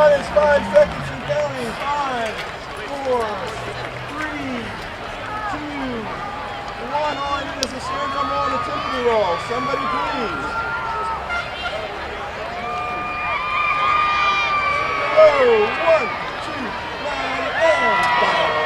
Minus 5 seconds and counting. 5, 4, 3, 2, 1. All I need is a snare drum roll and a timpani roll. Somebody please. Go! 1, 2, 9, and 5.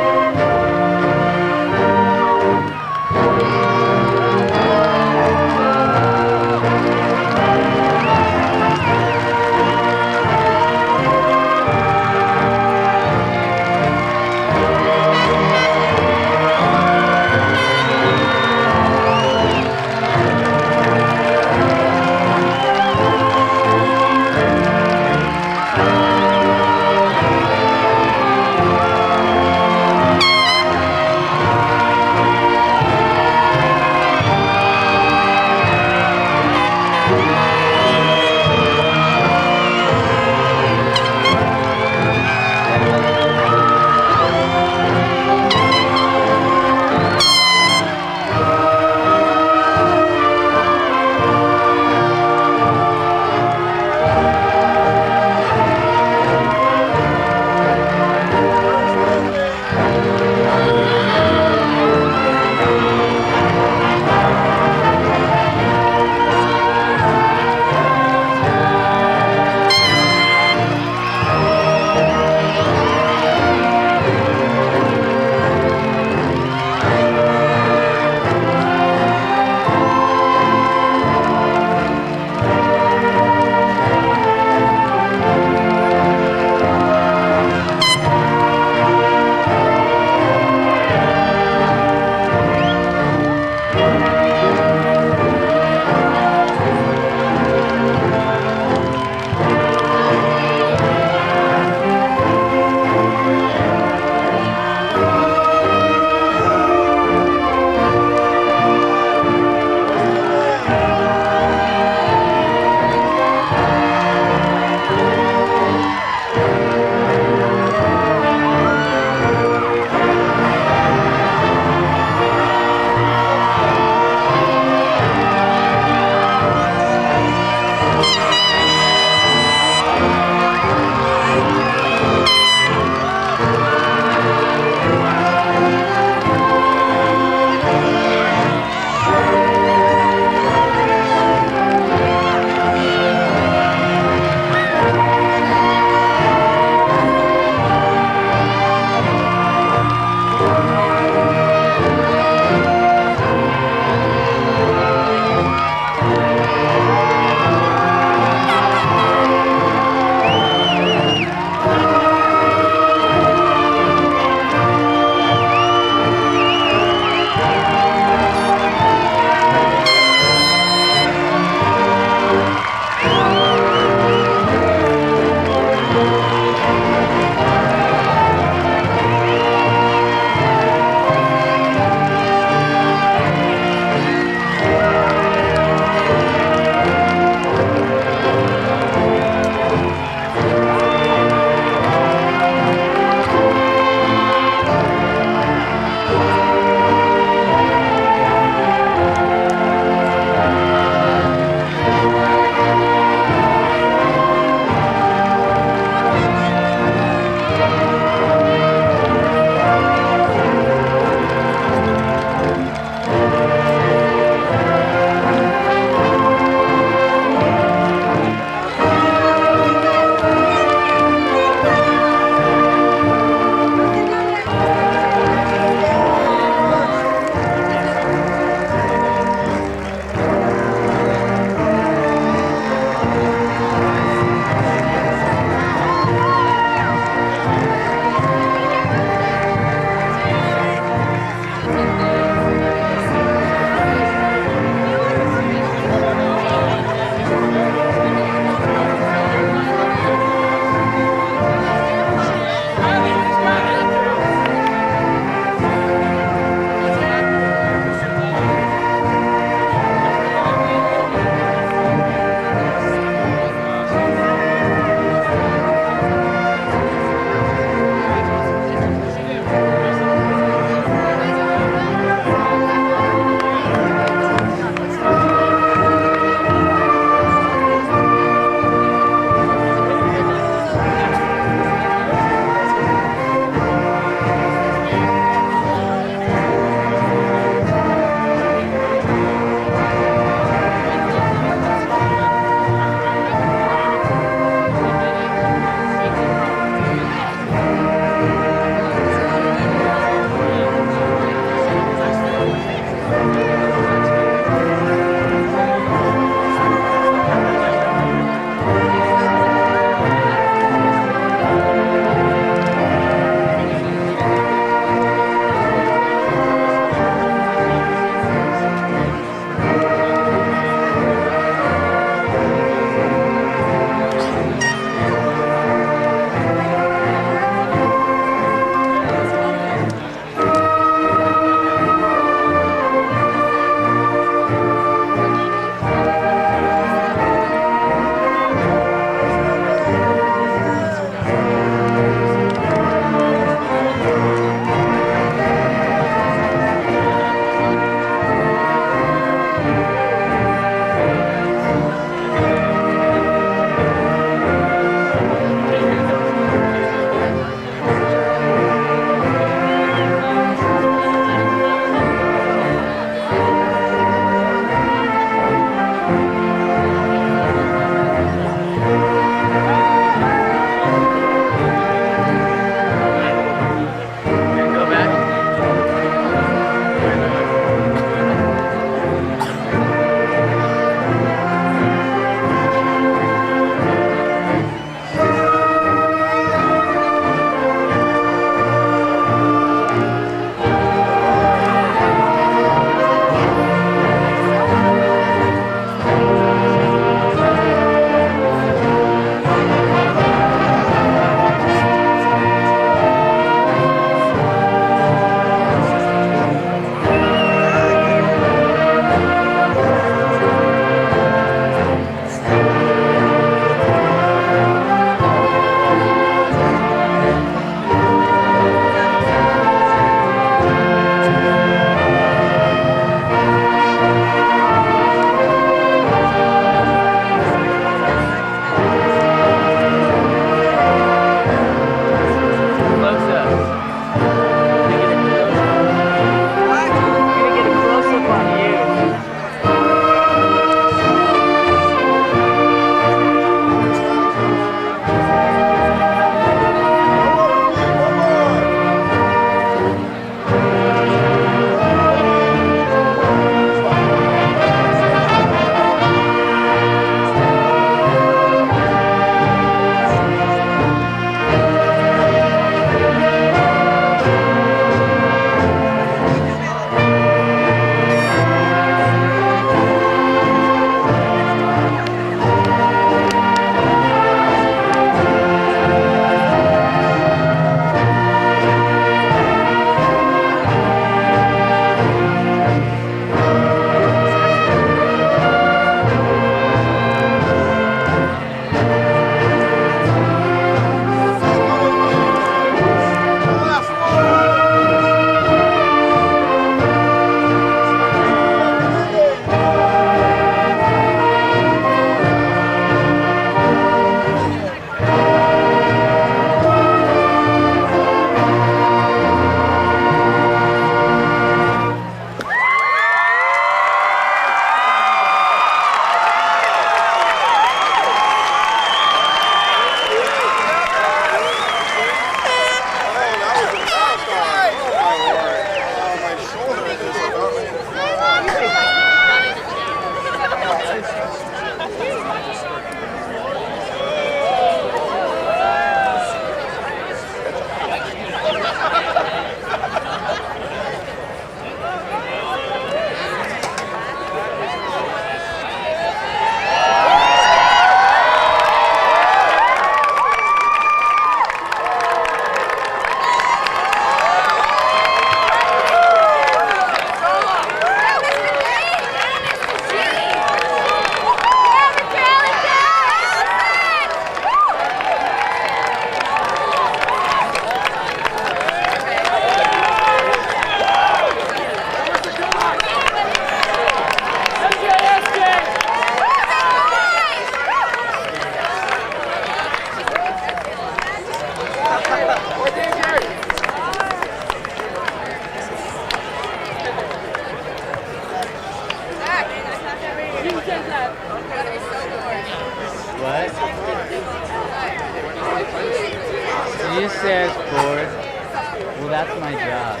That's my job.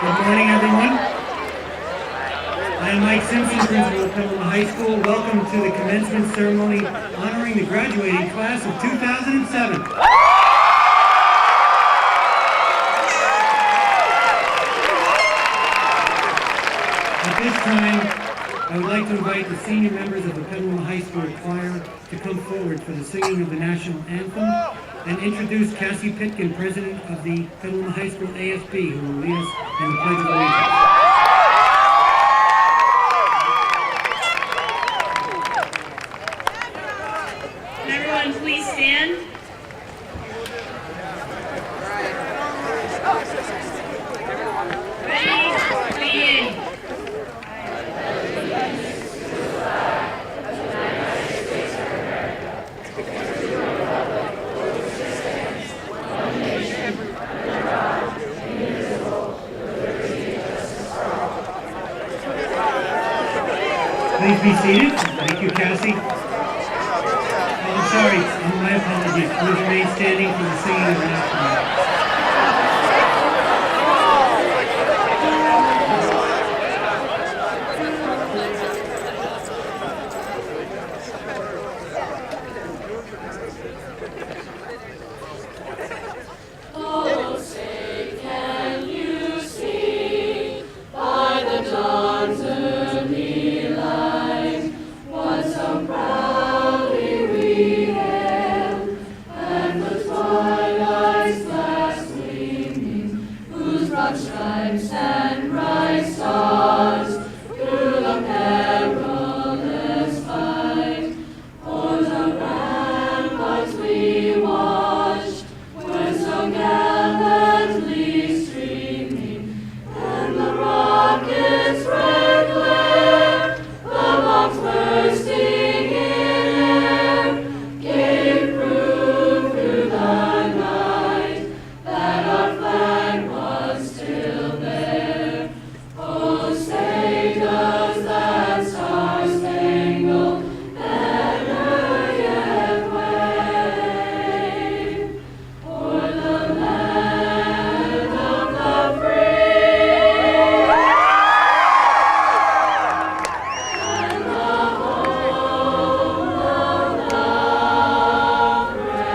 Good morning, everyone. I am Mike Simpson, principal of Petaluma High School. Welcome to the commencement ceremony honoring the graduating class of 2007. At this time, I would like to invite the senior members of the Petaluma High School choir to come forward for the singing of the national anthem and introduce Cassie Pitkin, president of the Petaluma High School ASB, who will lead us in the Pledge of Allegiance. Everyone, please stand. Ready? Begin. Please be seated. Thank you, Cassie. I'm sorry, my apologies. Please remain standing for the singing of the national anthem. Oh, say, can you see by the dawn's early light what so proudly we hailed, and the twilight's last gleaming, whose broad stripes and bright stars through the perilous fight o'er the ramparts we watched were so gallantly streaming, and the rockets' red glare, the bombs bursting in air, gave proof through the night that our flag was still there. Oh, say does that star-spangled banner yet wave o'er the land of the free and the home of the brave?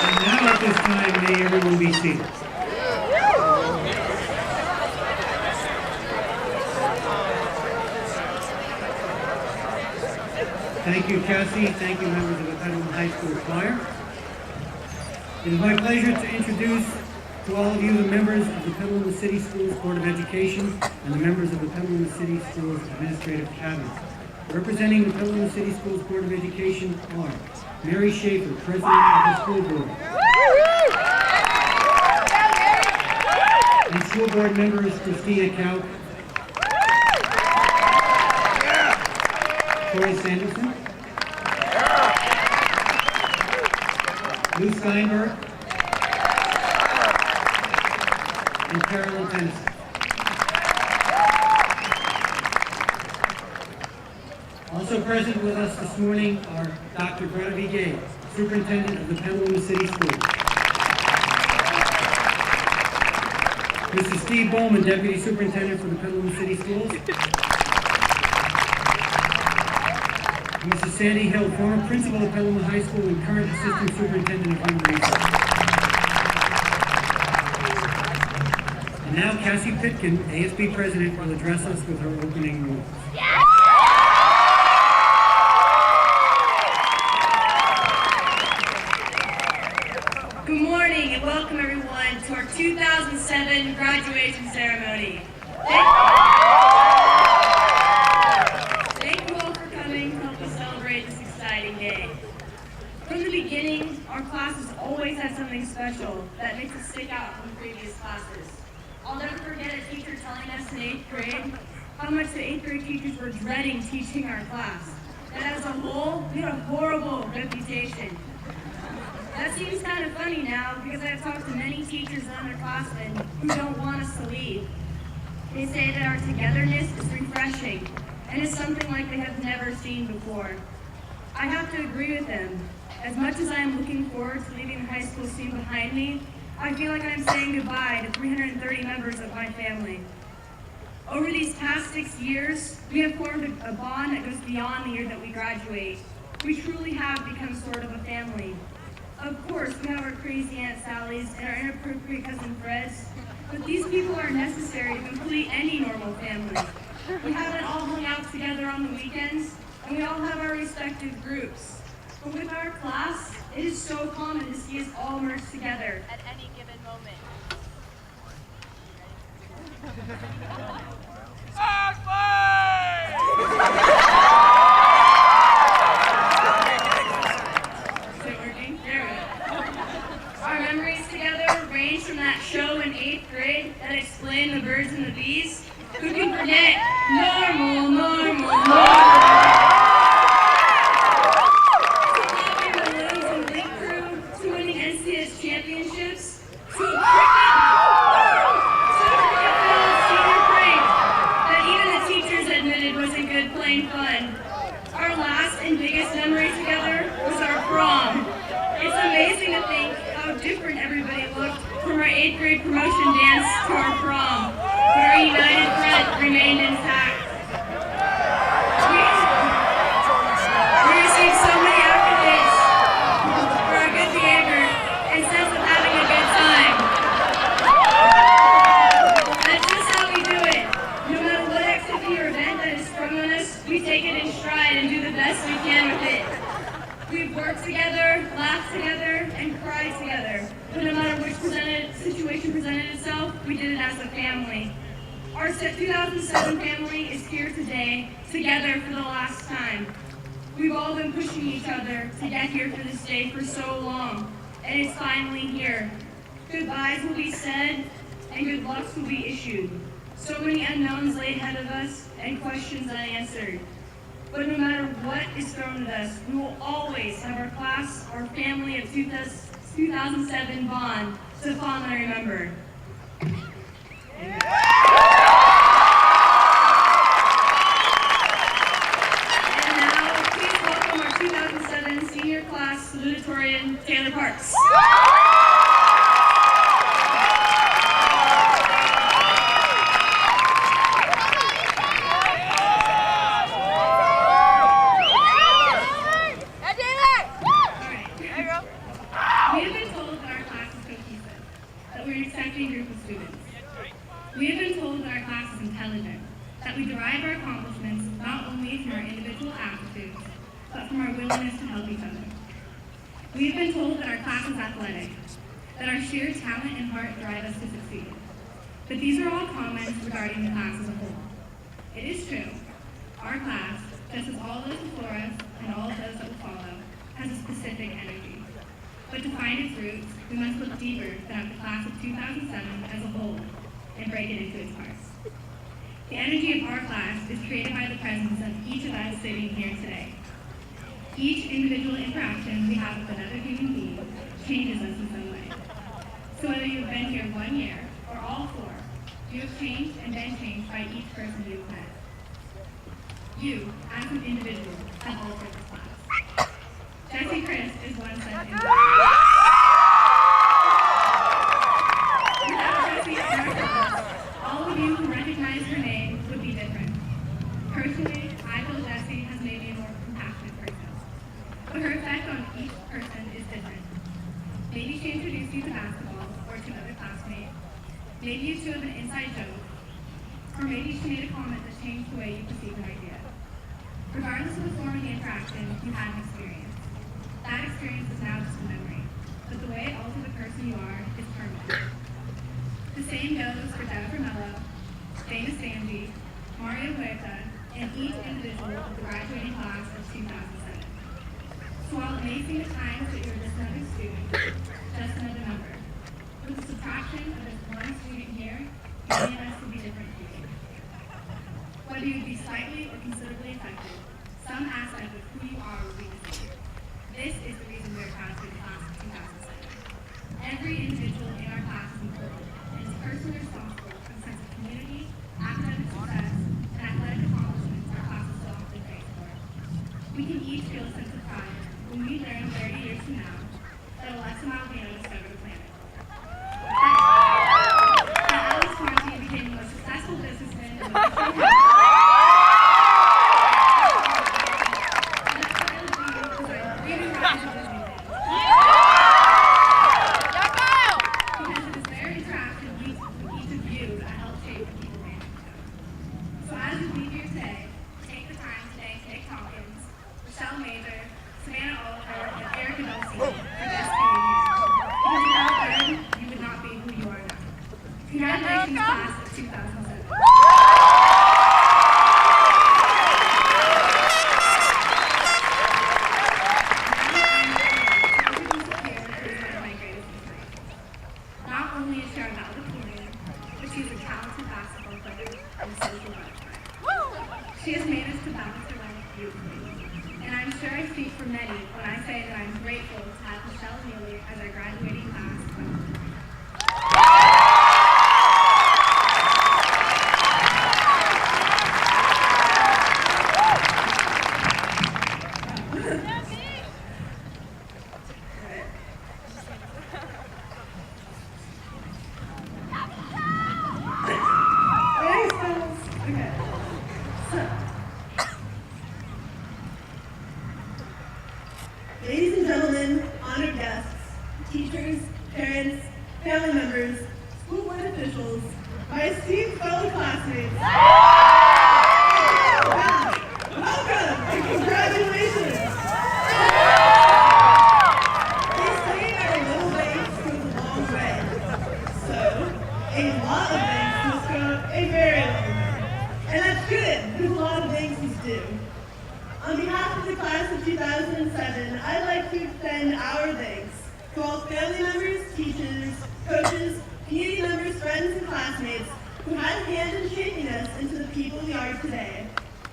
And now at this time, may everyone be seated. Thank you, Cassie. Thank you, members of the Petaluma High School choir. It is my pleasure to introduce to all of you the members of the Petaluma City Schools Board of Education and the members of the Petaluma City Schools Administrative Cabinet. Representing the Petaluma City Schools Board of Education are Mary Schaefer, President of the School Board, and School Board members Christina Cow, Troy Sanderson, Lou Steinberg, and Carolyn Tennyson. Also present with us this morning are Dr. Greta V. Gay, Superintendent of the Petaluma City Schools, Mr. Steve Bowman, Deputy Superintendent for the Petaluma City Schools, Mrs. Sandy Hill, former Principal of Petaluma High School and current Assistant Superintendent of Human Resources. And now Cassie Pitkin, ASB President, will address us with her opening remarks. to our 2007 graduation ceremony. Thank you all for coming to help us celebrate this exciting day. From the beginning, our classes always had something special that makes us stick out from previous classes. I'll never forget a teacher telling us in 8th grade how much the 8th grade teachers were dreading teaching our class. And as a whole, we had a horrible reputation. That seems kind of funny now because I've talked to many teachers and underclassmen who don't want us to leave. They say that our togetherness is refreshing and is something like they have never seen before. I have to agree with them. As much as I am looking forward to leaving the high school scene behind me, I feel like I'm saying goodbye to 330 members of my family. Over these past 6 years, we have formed a bond that goes beyond the year that we graduate. We truly have become sort of a family. Of course, we have our crazy Aunt Sally's and our inappropriate cousin Freds, but these people are necessary to complete any normal family. We haven't all hung out together on the weekends, and we all have our respective groups. But with our class, it is so common to see us all merged together at any given moment. Our memories together range from that show in 8th grade that explained the birds and the bees. Who can forget normal? To balloons and Blink Crew, to winning NCS championships, to a cricket senior prank that even the teachers admitted wasn't good plain fun. Our last and biggest memory together was our prom. It's amazing to think how different everybody looked from our 8th grade promotion dance to our prom, but our united front remained intact. We received so many accolades for our good behavior and sense of having a good time. That's just how we do it. No matter what activity or event that is sprung on us, we take it in stride and do the best we can with it. We've worked together, laughed together, and cried together. But no matter which situation presented itself, we did it as a family. Our 2007 family is here today, together for the last time. We've all been pushing each other to get here for this day for so long, and it's finally here. Goodbyes will be said, and good lucks will be issued. So many unknowns lay ahead of us, and questions unanswered. But no matter what is thrown at us, we will always have our class, our family of 2007 bond to fondly remember. And now, please welcome our 2007 senior class salutatorian, Taylor Parks. We have been told that our class is cohesive, that we're an accepting group of students. We have been told that our class is intelligent, that we derive our accomplishments not only from our individual aptitudes, but from our willingness to help each other. We have been told that our class is athletic, that our sheer talent and heart drive us to succeed. But these are all comments regarding the class as a whole. It is true, our class, just as all those before us and all those that will follow, has a specific energy. But to find its roots, we must look deeper than at the class of 2007 as a whole and break it into its parts. The energy of our class is created by the presence of each of us sitting here today. Each individual interaction we have with another human being changes us in some way. So whether you've been here 1 year or all 4, you have changed and been changed by each person you've met. You, as an individual, have altered this class. Jessie Chris is one such individual. Without Jessie in our class, all of you who recognize her name would be different. Personally, I feel Jessie has made me a more compassionate person. But her effect on each person is different. Maybe she introduced you to basketball or to another classmate. Maybe you two have an inside joke. Or maybe she made a comment that changed the way you perceive an idea. Regardless of the form of the interaction, you had an experience. That experience is now just a memory, but the way it altered the person you are is permanent. Jennifer Mello, Dana Sandy, Mario Huerta, and each individual of the graduating class of 2007. So while it may seem at times that you're just another student, just another number, with the subtraction of just one student here, many of us will be different people. Whether you would be slightly or considerably affected, some aspect of who you are will be the same. This is the reason we are proud to be the class of 2007. Every individual in our class is important and is personally responsible for the sense of community, academic success, and athletic accomplishments our classes so often praise for. We can each feel a sense of pride when we learn 30 years from now that Alexa Maldonado discovered the planet. That Alex Monti became the most successful businessman in the history of Congratulations, class of 2007. Not only is she our valedictorian, but she's a talented basketball player and a social butterfly. She has managed to balance her life beautifully. And I'm sure I speak for many when I say that I'm grateful to have Michelle Neely as our graduating class president. Ladies and gentlemen, honored guests, teachers, parents, family members, school board officials, my esteemed fellow classmates, welcome and congratulations! They say that a little thanks goes a long way, so a lot of thanks must go a very long way. And that's good, because a lot of thanks is due. On behalf of the class of 2007, I'd like to extend our thanks to all family members, teachers, coaches, community members, friends, and classmates who had a hand in shaping us into the people we are today.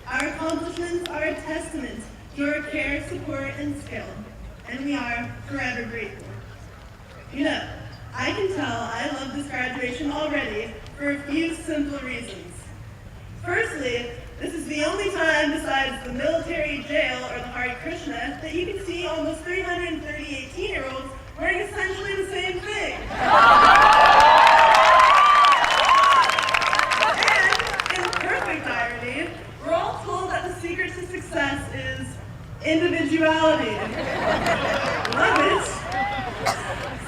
Our accomplishments are a testament to your care, support, and skill, and we are forever grateful. You know, I can tell I love this graduation already for a few simple reasons. Firstly, this is the only time besides the military jail or the Hare Krishna that you can see almost 330 18-year-olds wearing essentially the same thing. And in perfect irony, we're all told that the secret to success is individuality. Love it.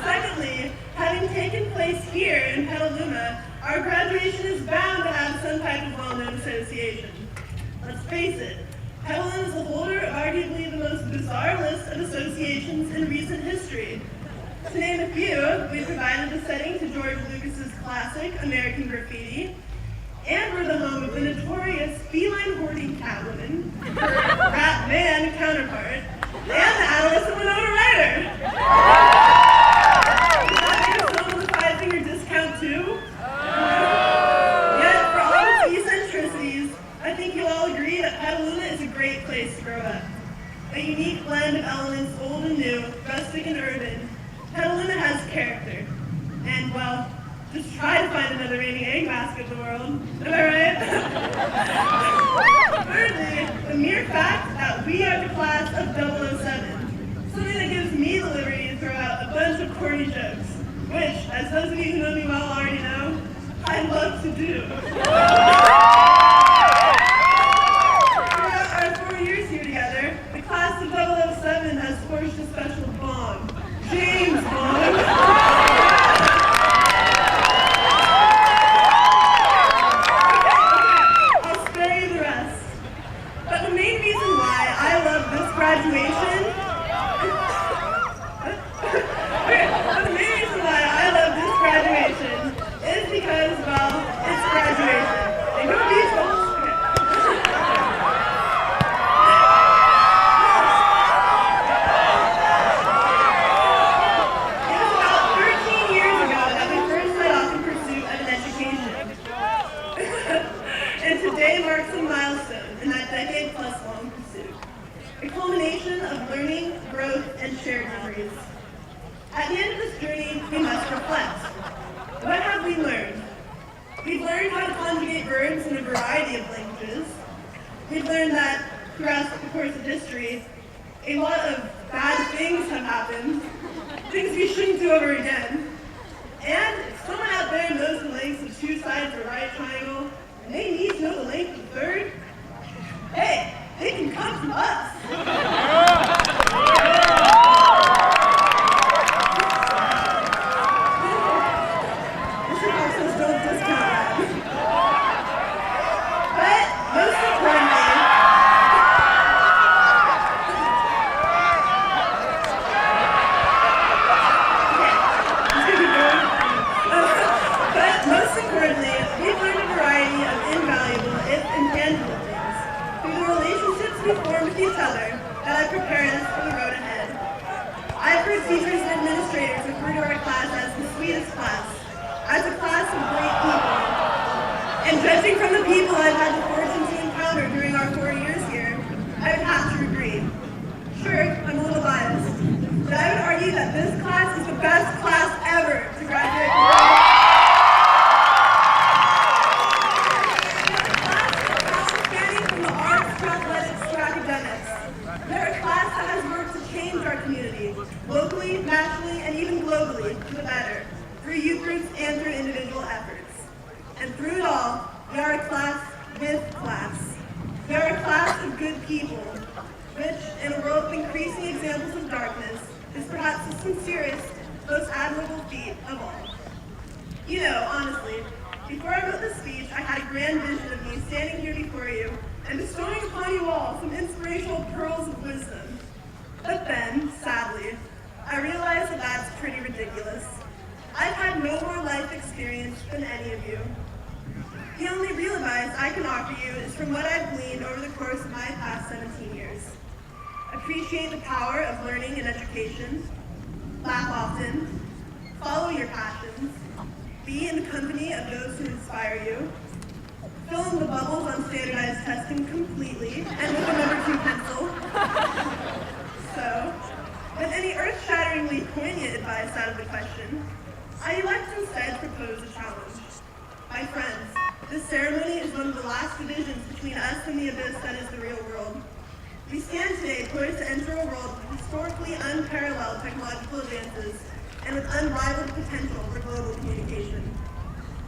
Secondly, having taken place here in Petaluma, our graduation is bound to have some type of well-known association. Let's face it, Petaluma is the holder of arguably the most bizarre list of associations in recent history. To name a few, we provided the setting to George Lucas's classic, American Graffiti, and we're the home of the notorious feline-hoarding Catwoman, her rat man counterpart, and the adolescent Winona Ryder. Does that make us home with a $5 discount too? Yet, for all its eccentricities, I think you'll all agree that Petaluma is a great place to grow up. A unique blend of elements, old and new, rustic and urban. Petaluma has character. And, well, just try to find another reigning egg basket in the world. Am I right? Thirdly, the mere fact that we are the class of 007. Something that gives me the liberty to throw out a bunch of corny jokes, which, as those of you who know me well already know, I love to do. Throughout our 4 years here together, the class of 007 has forged a special bond. James Bond. I'll spare you the rest. But the main reason why I love this graduation is because, well, shared memories. At the end of this journey, we must reflect. What have we learned? We've learned how to conjugate verbs in a variety of languages. We've learned that throughout the course of history, a lot of bad things have happened, things we shouldn't do over again. And if someone out there knows the lengths of two sides of a right triangle, and they need to know the length of the third, hey, they can come to us. Teachers and administrators refer to our class as the sweetest class, as a class of great people. And judging from the people I've had the fortune to encounter during our 4 years here, I would have to agree. Sure, I'm a little biased, but I would argue that this class is the best class ever to graduate from. It's a class outstanding from the arts to athletics to academics. They're a class that has worked to change our community, locally, nationally, and even globally, for the better, through youth groups and through individual efforts. And through it all, we are a class with class. We are a class of good people, which, in a world of increasing examples of darkness, is perhaps the sincerest, most admirable feat of all. You know, honestly, before I wrote this speech, I had a grand vision of me standing here before you and bestowing upon you all some inspirational pearls of wisdom. But then, sadly, I realized that that's pretty ridiculous. I've had no more life experience than any of you. The only real advice I can offer you is from what I've gleaned over the course of my past 17 years. Appreciate the power of learning and education. Laugh often. Follow your passions. Be in the company of those who inspire you. Fill in the bubbles on standardized testing completely and with a number 2 pencil. So, with any earth-shatteringly poignant advice out of the question, I elect to instead propose a challenge. My friends, this ceremony is one of the last divisions between us and the abyss that is the real world. We stand today poised to enter a world with historically unparalleled technological advances and with unrivaled potential for global communication.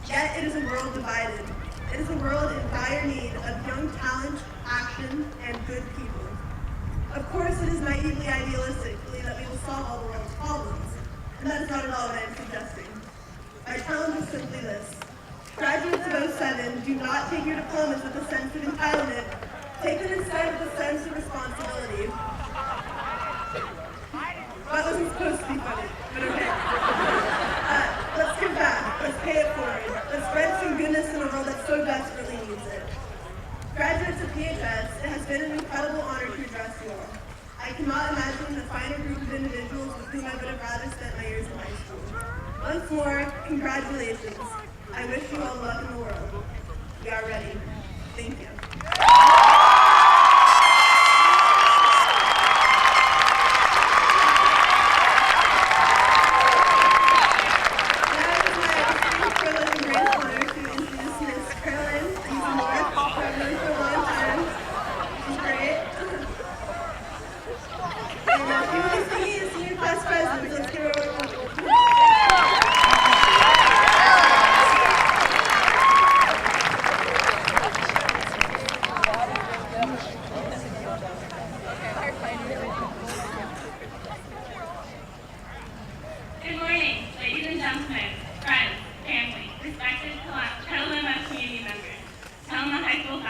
Yet it is a world divided. It is a world in dire need of young talent, action, and good people. Of course, it is naively idealistic to believe that we will solve all the world's problems, and that is not at all what I am suggesting. My challenge is simply this. Graduates of 07, do not take your diplomas with a sense of entitlement. Take them instead with a sense of responsibility. That wasn't supposed to be funny, but okay. Let's give back. Let's pay it forward. Let's spread some goodness in a world that so desperately needs it. Graduates of PHS, it has been an incredible honor to address you all. I cannot imagine a finer group of individuals with whom I would have rather spent my years in high school. Once more, congratulations. I wish you all luck in the world. We are ready. Thank you. Good morning, ladies and gentlemen, friends, family, respected Petaluma community members, Petaluma High School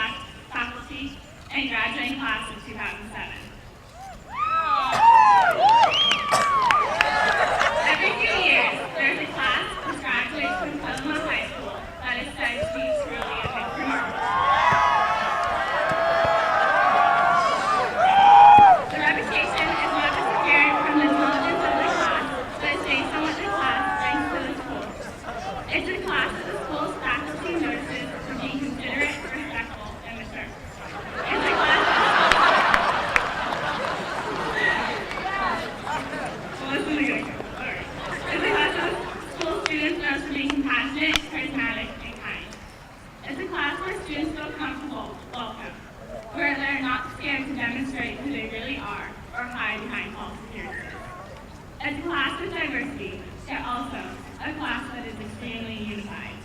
faculty, and graduating class of 2007. As a class with diversity, yet also a class that is extremely unified.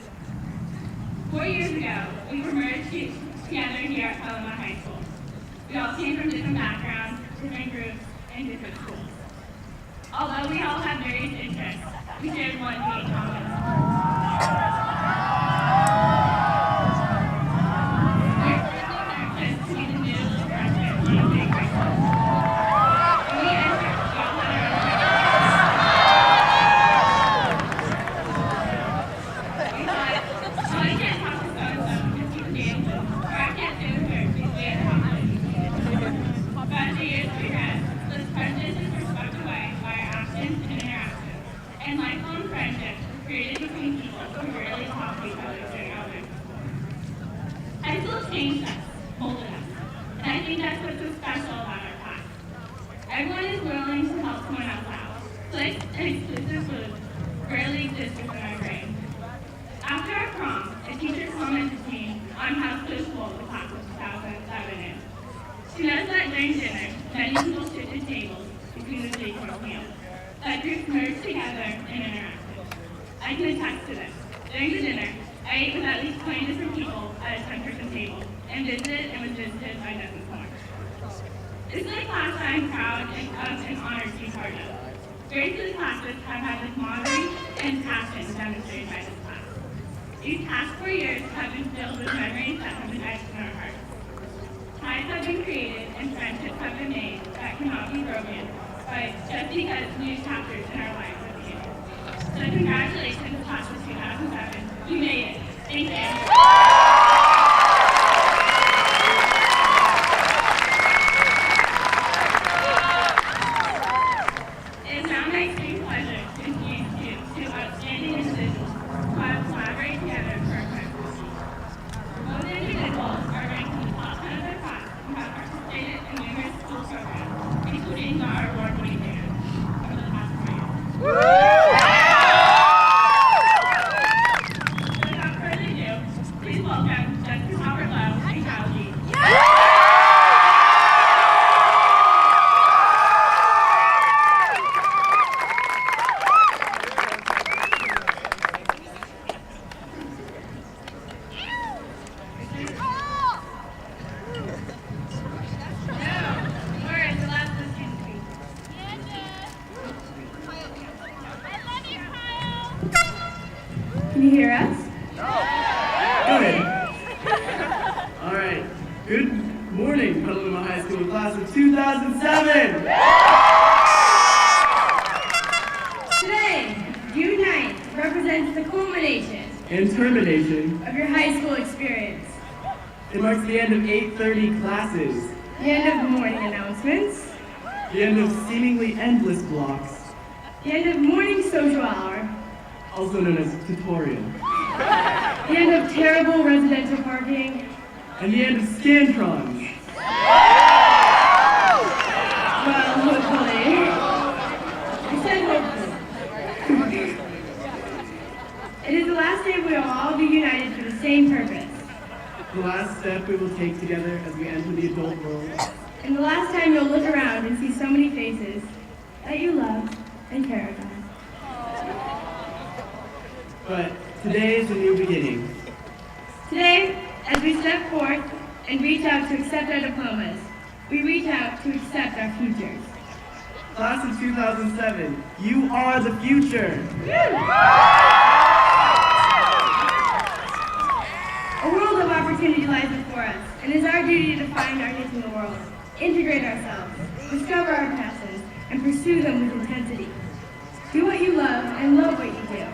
4 years ago, we were merged together here at Petaluma High School. We all came from different backgrounds, different groups, and different schools. Although we all have various interests, we shared one thing in common. To be the new freshman on a big high school. When we entered, we all had our own we thought, oh, I can't talk to so-and-so because he's dancing, or I can't sit with her because we have conflict. But as the years progressed, those prejudices were swept away by our actions and interactions, and lifelong friendships were created between people who rarely talk to each other during elementary school. High school changed us, molded us, and I think that's what's so special about our class. Everyone is willing to help someone else out. Cliques and exclusive groups rarely exist within our grade. After our prom, a teacher commented to me on how so cool the class of 2007 is. She noticed that during dinner, many people shifted tables between the three-course meal. That groups merged together and interacted. I can attest to this. During the dinner, I ate with at least 20 different people at a 10-person table and visited and was visited by dozens more. This is a class that I'm proud of and honored to be part of. Various of the classes have had the camaraderie and passion demonstrated by this class. These past 4 years have been filled with memories that have been etched in our hearts. Ties have been created and friendships have been made that cannot be broken just because new chapters in our lives are beginning. So congratulations, class of 2007. You made it. Thank you. It is now my extreme pleasure to introduce you to outstanding individuals who have collaborated together for our presidency. Both individuals are ranked in the top 10 of their class and have participated in numerous school programs, including our award-winning band over the past 4 years. Without further ado, please welcome Justice Howard Lowe and Kyle G. Can you hear us? Good. All right. Good morning, Petaluma High School class of 2007. Today, June 9th, represents the culmination And termination. of your high school experience. It marks the end of 8:30 classes, The end of the morning announcements, the end of seemingly endless blocks, the end of morning social hour, also known as tutorial, the end of terrible residential parking, and the end of scantrons. well, hopefully. I said hopefully. It is the last day we will all be united for the same purpose, The last step we will take together as we enter the adult world. and the last time you'll look around and see so many faces that you love and care about. But today is a new beginning. Today, as we step forth and reach out to accept our diplomas, we reach out to accept our futures. Class of 2007, you are the future. A world of opportunity lies before us, and it is our duty to find our niche in the world, integrate ourselves, discover our passions, and pursue them with intensity. Do what you love and love what you do.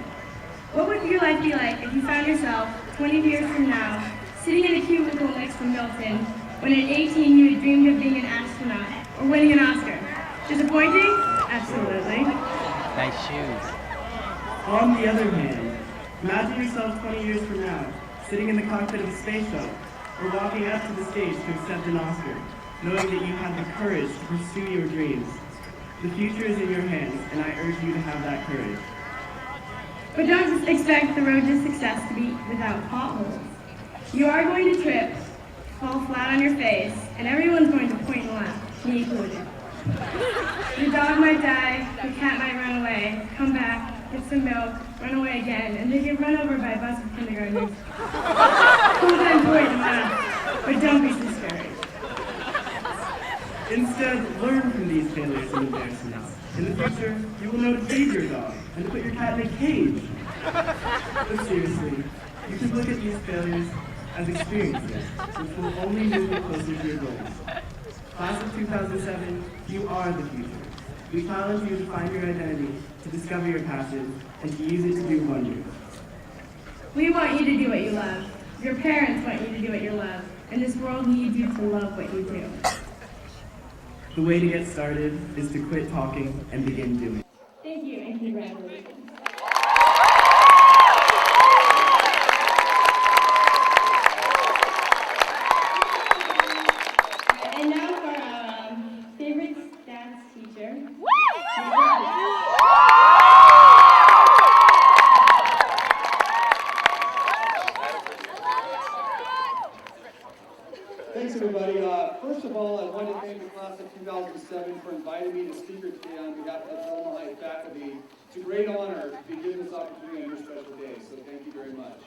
What would your life be like if you found yourself 20 years from now, sitting in a cubicle next to Milton, when at 18 you had dreamed of being an astronaut or winning an Oscar? Disappointing? Absolutely. Nice shoes. On the other hand, imagine yourself 20 years from now, sitting in the cockpit of a space shuttle, or walking up to the stage to accept an Oscar, knowing that you have the courage to pursue your dreams. The future is in your hands, and I urge you to have that courage. But don't just expect the road to success to be without potholes. You are going to trip, fall flat on your face, and everyone's going to point and laugh, me included. The dog might die, the cat might run away, come back, get some milk, run away again, and then get run over by a bus of kindergartners. Sometimes worry the math, but don't be discouraged. Instead, learn from these failures and embarrassments. In the future, you will know to feed your dog and to put your cat in a cage. But seriously, you can look at these failures as experiences, which will only move you closer to your goals. Class of 2007, you are the future. We challenge you to find your identity, to discover your passion, and to use it to do wonders. We want you to do what you love. Your parents want you to do what you love. And this world needs you to love what you do. The way to get started is to quit talking and begin doing. Thank you and congratulations. And now for our favorite stats teacher. Thanks, everybody. First of all, I want to thank the class of 2007 for inviting me to speak here today on behalf of the Petaluma High faculty. It's a great honor to be given this opportunity on your special day, so thank you very much.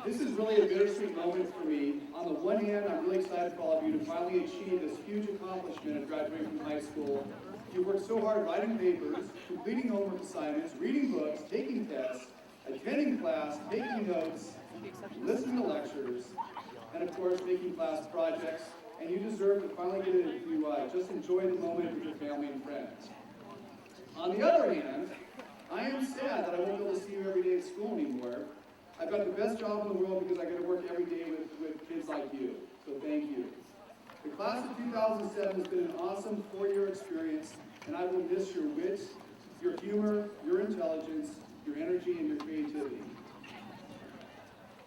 This is really a bittersweet moment for me. On the one hand, I'm really excited for all of you to finally achieve this huge accomplishment of graduating from high school. You've worked so hard writing papers, completing homework assignments, reading books, taking tests, attending class, taking notes, listening to lectures, and of course making class projects. And you deserve to finally get to just enjoy the moment with your family and friends. On the other hand, I am sad that I won't be able to see you every day at school anymore. I've got the best job in the world because I get to work every day with kids like you. So thank you. The class of 2007 has been an awesome 4-year experience, and I will miss your wit, your humor, your intelligence, your energy, and your creativity.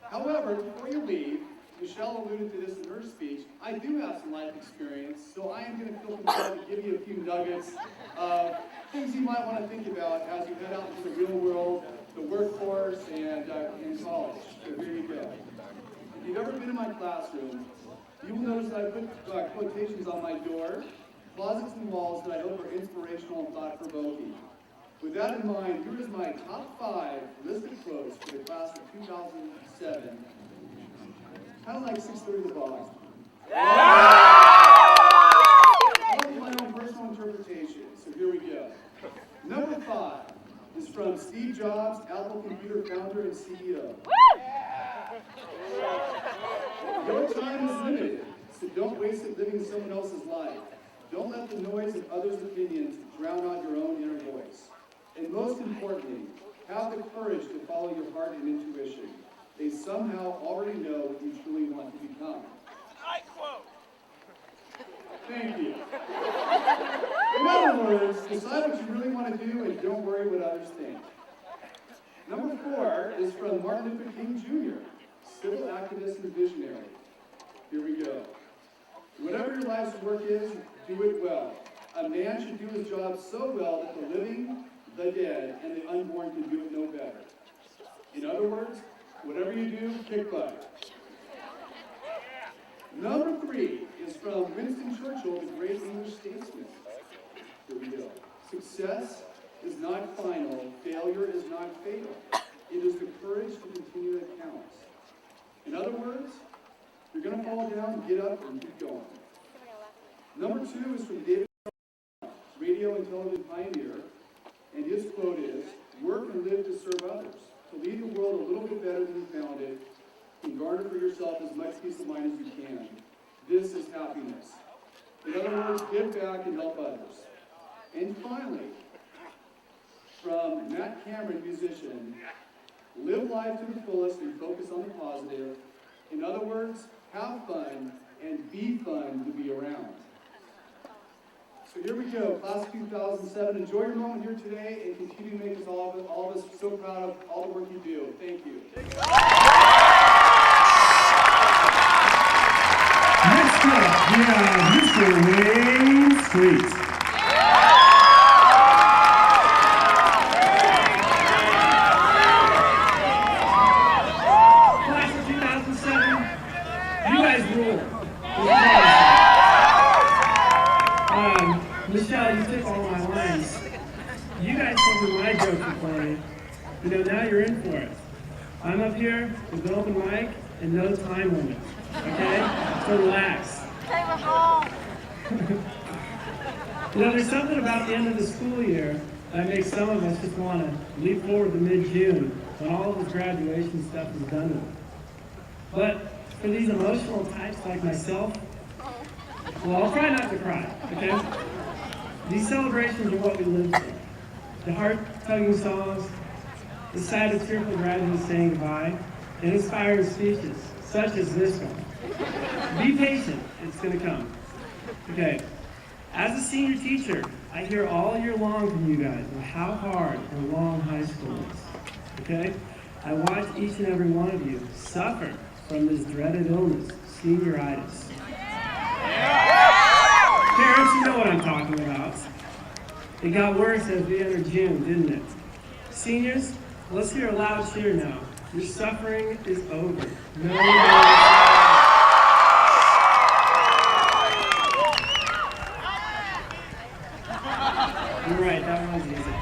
However, before you leave, Michelle alluded to this in her speech, I do have some life experience, so I am going to feel compelled to give you a few nuggets of things you might want to think about as you head out into the real world, the workforce, and in college. So here you go. If you've ever been in my classroom, you will notice that I put quotations on my door, closets and walls that I hope are inspirational and thought-provoking. With that in mind, here is my top 5 list of quotes for the class of 2007. Kind of like 6:30 The Box. I'll give my own personal interpretation, so here we go. Number 5 is from Steve Jobs, Apple Computer founder and CEO. Your time is limited, so don't waste it living someone else's life. Don't let the noise of others' opinions drown out your own inner voice. And most importantly, have the courage to follow your heart and intuition. They somehow already know what you truly want to become. I quote. Thank you. In other words, decide what you really want to do and don't worry what others think. Number 4 is from Martin Luther King Jr., civil activist and visionary. Here we go. Whatever your life's work is, do it well. A man should do his job so well that the living, the dead, and the unborn can do it no better. In other words, whatever you do, kick butt. Number 3 is from Winston Churchill, the great English statesman. Here we go. Success is not final. Failure is not fatal. It is the courage to continue that counts. In other words, you're going to fall down, get up, and keep going. Number 2 is from David, radio and television pioneer, and his quote is, work and live to serve others, to leave the world a little bit better than you found it, and garner for yourself as much peace of mind as you can. This is happiness. In other words, give back and help others. And finally, from Matt Cameron, musician, live life to the fullest and focus on the positive. In other words, have fun and be fun to be around. So here we go, class of 2007. Enjoy your moment here today and continue to make us all of us so proud of all the work you do. Thank you. Next up, we have Mr. Wayne Street. Class of 2007, you guys rule. Now you're in for it. I'm up here with an open mic and no time limit, okay? So relax. There's something about the end of the school year that makes some of us just want to leap forward to mid-June when all of this graduation stuff is done with. But for these emotional types like myself, well, I'll try not to cry, okay? These celebrations are what we live for. The heart-tugging songs, the sad and tearful graduates saying goodbye, and inspiring speeches, such as this one. Be patient, it's gonna come. Okay, as a senior teacher, I hear all year long from you guys of how hard and long high school is, okay? I watch each and every one of you suffer from this dreaded illness, senioritis. Parents, you know what I'm talking about. It got worse as we entered June, didn't it? Seniors, let's hear a loud cheer now. Your suffering is over. No more. You're right, that was easy.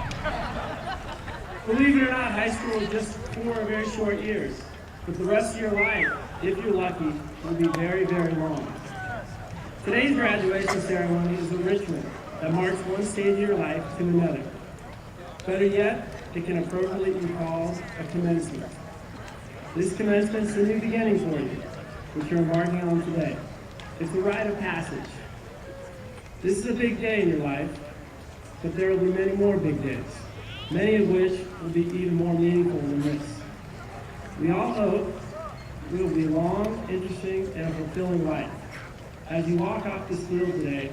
Believe it or not, high school is just 4 very short years. But the rest of your life, if you're lucky, will be very, very long. Today's graduation ceremony is a ritual that marks one stage of your life to another. Better yet, it can appropriately be called a commencement. This commencement is a new beginning for you, which you're embarking on today. It's a rite of passage. This is a big day in your life, but there will be many more big days, many of which will be even more meaningful than this. We all hope it will be a long, interesting, and a fulfilling life. As you walk off this field today,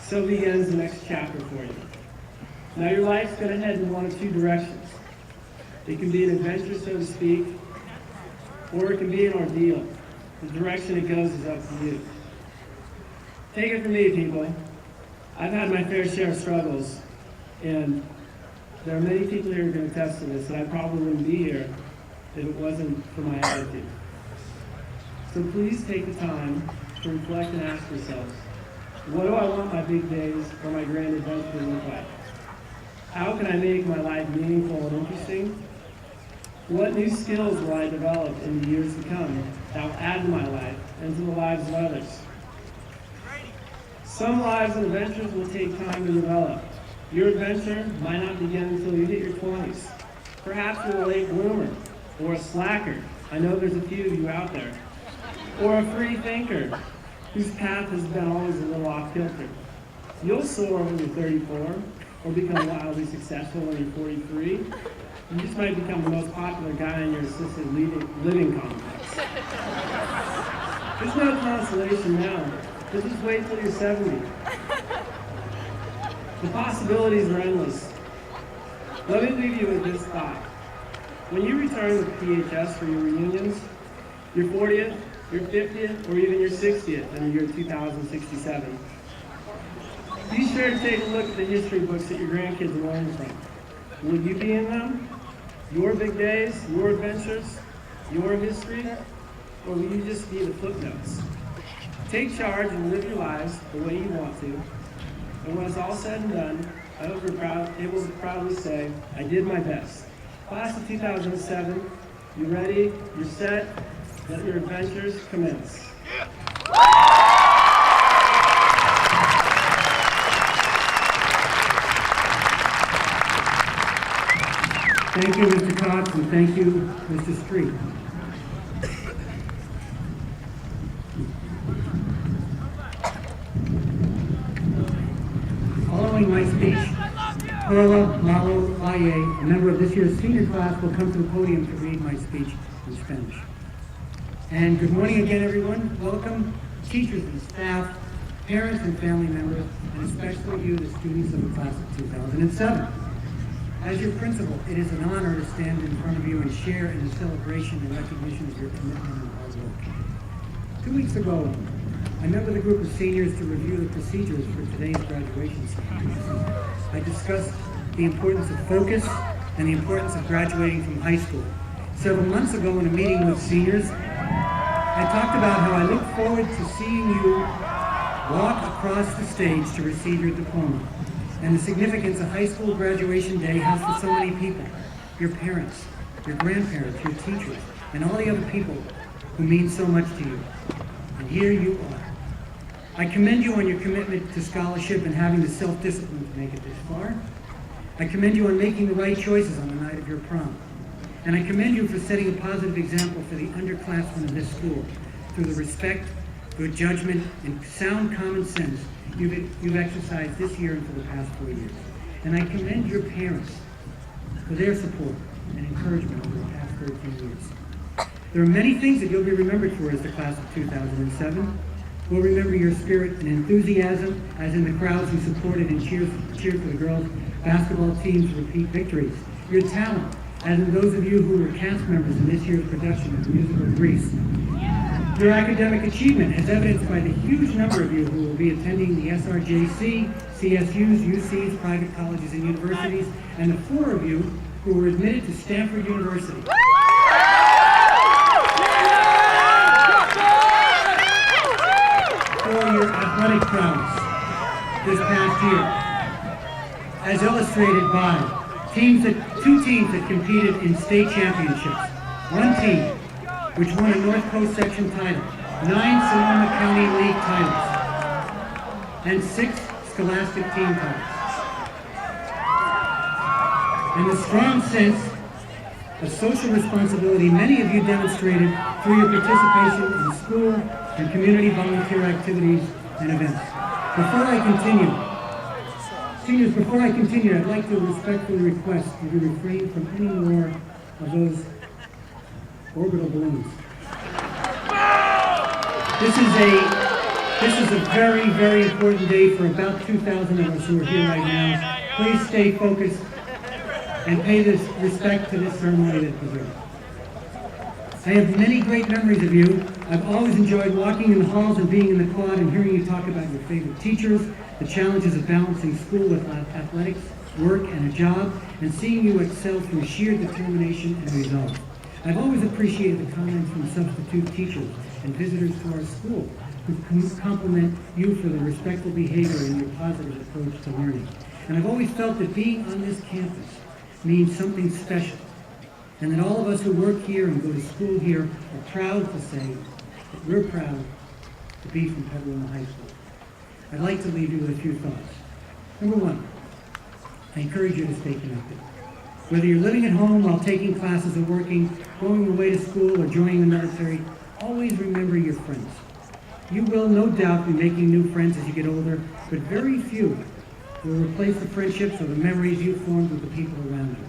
so begins the next chapter for you. Now your life's going to head in one of two directions. It can be an adventure, so to speak, or it can be an ordeal. The direction it goes is up to you. Take it from me, people. I've had my fair share of struggles, and there are many people here who are going to attest to this, and I probably wouldn't be here if it wasn't for my attitude. So please take the time to reflect and ask yourselves, what do I want my big days or my grand adventure to look like? How can I make my life meaningful and interesting? What new skills will I develop in the years to come that will add to my life and to the lives of others? Some lives and adventures will take time to develop. Your adventure might not begin until you hit your 20s. Perhaps you're a late bloomer or a slacker. I know there's a few of you out there. Or a free thinker whose path has been always a little off kilter. You'll soar when you're 34 or become wildly successful when you're 43. You just might become the most popular guy in your assisted living complex. There's no consolation now. Just wait till you're 70. The possibilities are endless. Let me leave you with this thought. When you return with PHS for your reunions, your 40th, your 50th, or even your 60th in the year 2067, be sure to take a look at the history books that your grandkids are learning from. Will you be in them? Your big days, your adventures, your history? Or will you just be the footnotes? Take charge and live your lives the way you want to. And when it's all said and done, I hope you're able to proudly say, I did my best. Class of 2007, you ready? You're set? Let your adventures commence. Thank you, Mr. Cox, and thank you, Mr. Street. Following my speech, Perla Malo Valle, a member of this year's senior class, will come to the podium to read my speech in Spanish. And good morning again, everyone. Welcome, teachers and staff, parents and family members, and especially you, the students of the class of 2007. As your principal, it is an honor to stand in front of you and share in the celebration and recognition of your commitment and hard work. 2 weeks ago, I met with a group of seniors to review the procedures for today's graduation ceremony. I discussed the importance of focus and the importance of graduating from high school. Several months ago in a meeting with seniors, I talked about how I look forward to seeing you walk across the stage to receive your diploma and the significance a high school graduation day has for so many people. your parents, your grandparents, your teachers, and all the other people who mean so much to you. And here you are. I commend you on your commitment to scholarship and having the self-discipline to make it this far. I commend you on making the right choices on the night of your prom. And I commend you for setting a positive example for the underclassmen of this school through the respect, good judgment, and sound common sense you've exercised this year and for the past 4 years. And I commend your parents for their support and encouragement over the past 13 years. There are many things that you'll be remembered for as the class of 2007. We'll remember your spirit and enthusiasm, as in the crowds who supported and cheered for the girls' basketball team's repeat victories. Your talent, as in those of you who were cast members in this year's production of the musical Grease. Your academic achievement, as evidenced by the huge number of you who will be attending the SRJC, CSUs, UCs, private colleges and universities, and the 4 of you who were admitted to Stanford University. For your athletic prowess this past year, as illustrated by two teams that competed in state championships. One team, which won a North Coast section title, 9 Sonoma County League titles, and 6 Scholastic team titles. And the strong sense of social responsibility many of you demonstrated through your participation in school and community volunteer activities and events. Before I continue, seniors, before I continue, I'd like to respectfully request that you refrain from any more of those orbital balloons. This is a very, very important day for about 2,000 of us who are here right now. Please stay focused and pay this respect to this ceremony that deserves. I have many great memories of you. I've always enjoyed walking in the halls and being in the quad and hearing you talk about your favorite teachers, the challenges of balancing school with athletics, work, and a job, and seeing you excel through sheer determination and resolve. I've always appreciated the comments from substitute teachers and visitors to our school who compliment you for the respectful behavior and your positive approach to learning. And I've always felt that being on this campus means something special, and that all of us who work here and go to school here are proud to say that we're proud to be from Petaluma High School. I'd like to leave you with a few thoughts. Number 1, I encourage you to stay connected. Whether you're living at home while taking classes or working, going away to school or joining the military, always remember your friends. You will no doubt be making new friends as you get older, but very few will replace the friendships or the memories you formed with the people around you.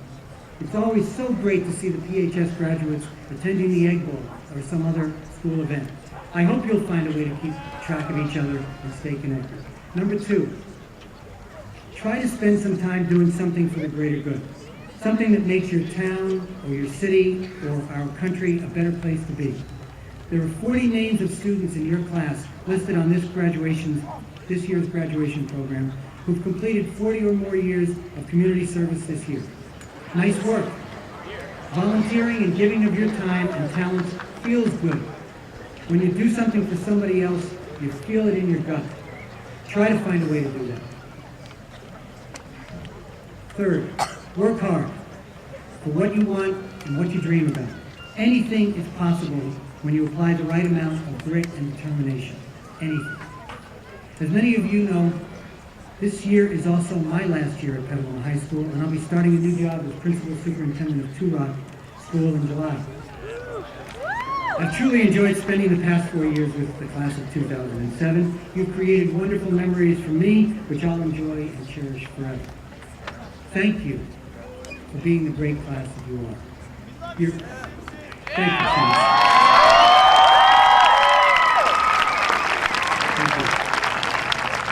It's always so great to see the PHS graduates attending the Egg Bowl or some other school event. I hope you'll find a way to keep track of each other and stay connected. Number 2, try to spend some time doing something for the greater good. Something that makes your town or your city or our country a better place to be. There are 40 names of students in your class listed on this year's graduation program who've completed 40 or more years of community service this year. Nice work. Volunteering and giving of your time and talents feels good. When you do something for somebody else, you feel it in your gut. Try to find a way to do that. 3rd, work hard for what you want and what you dream about. Anything is possible when you apply the right amount of grit and determination. Anything. As many of you know, this year is also my last year at Petaluma High School, and I'll be starting a new job as Principal Superintendent of Turok School in July. I've truly enjoyed spending the past 4 years with the class of 2007. You've created wonderful memories for me, which I'll enjoy and cherish forever. Thank you for being the great class that you are. Thank you, Thomas.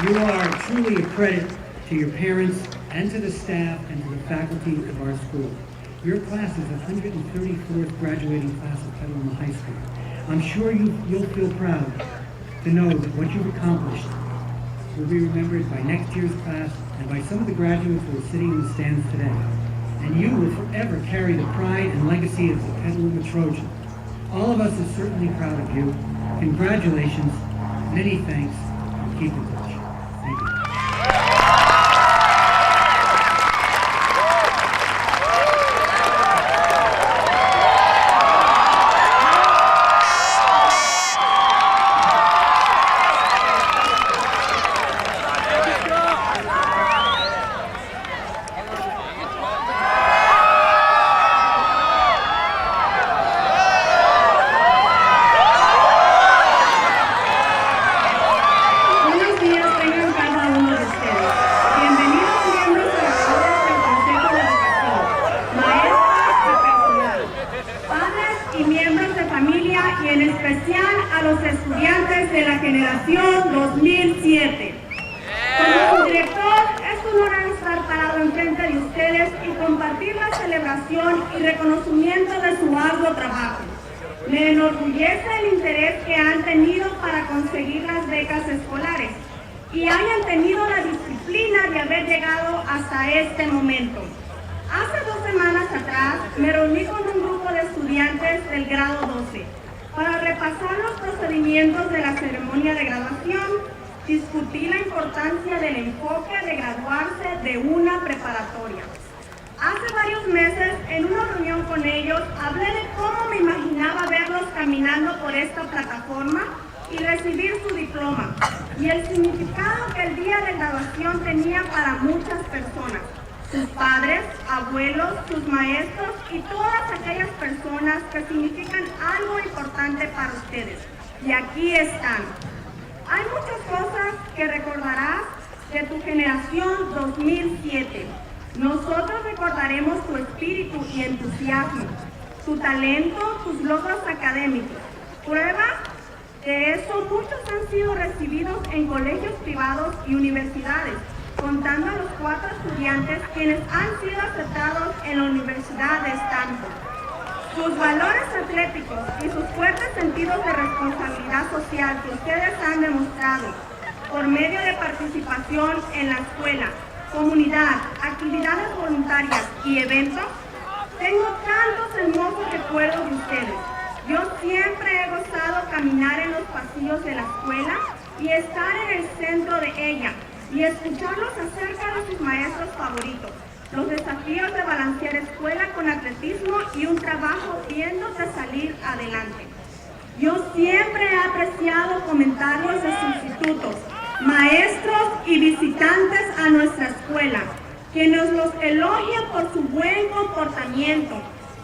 You are truly a credit to your parents and to the staff and to the faculty of our school. Your class is the 134th graduating class of Petaluma High School. I'm sure you'll feel proud to know that what you've accomplished will be remembered by next year's class and by some of the graduates who are sitting in the stands today. And you will forever carry the pride and legacy of the Petaluma Trojan. All of us are certainly proud of you. Congratulations, many thanks, and keep in touch. Thank you. felicitación y reconocimiento de su arduo trabajo. Me enorgullece el interés que han tenido para conseguir las becas escolares y hayan tenido la disciplina de haber llegado hasta este momento. Hace 2 semanas atrás me reuní con un grupo de estudiantes del grado 12 para repasar los procedimientos de la ceremonia de graduación, discutí la importancia del enfoque de graduarse de una preparatoria. Hace varios meses, en una reunión con ellos, hablé de cómo me imaginaba verlos caminando por esta plataforma y recibir su diploma, y el significado que el día de graduación tenía para muchas personas, sus padres, abuelos, sus maestros y todas aquellas personas que significan algo importante para ustedes. Y aquí están. Hay muchas cosas que recordarás de tu generación 2007. Nosotros recordaremos tu espíritu y entusiasmo, tu talento, tus logros académicos. Prueba de eso, muchos han sido recibidos en colegios privados y universidades, contando a los 4 estudiantes quienes han sido aceptados en la Universidad de Stanford. Sus valores atléticos y sus fuertes sentidos de responsabilidad social que ustedes han demostrado por medio de participación en la escuela, comunidad, actividades voluntarias y eventos, tengo tantos hermosos recuerdos de ustedes. Yo siempre he gozado caminar en los pasillos de la escuela y estar en el centro de ella y escucharlos acerca de sus maestros favoritos, los desafíos de balancear escuela con atletismo y un trabajo viéndose salir adelante. Yo siempre he apreciado comentarios de sustitutos, maestros y visitantes a nuestra escuela, que nos los elogian por su buen comportamiento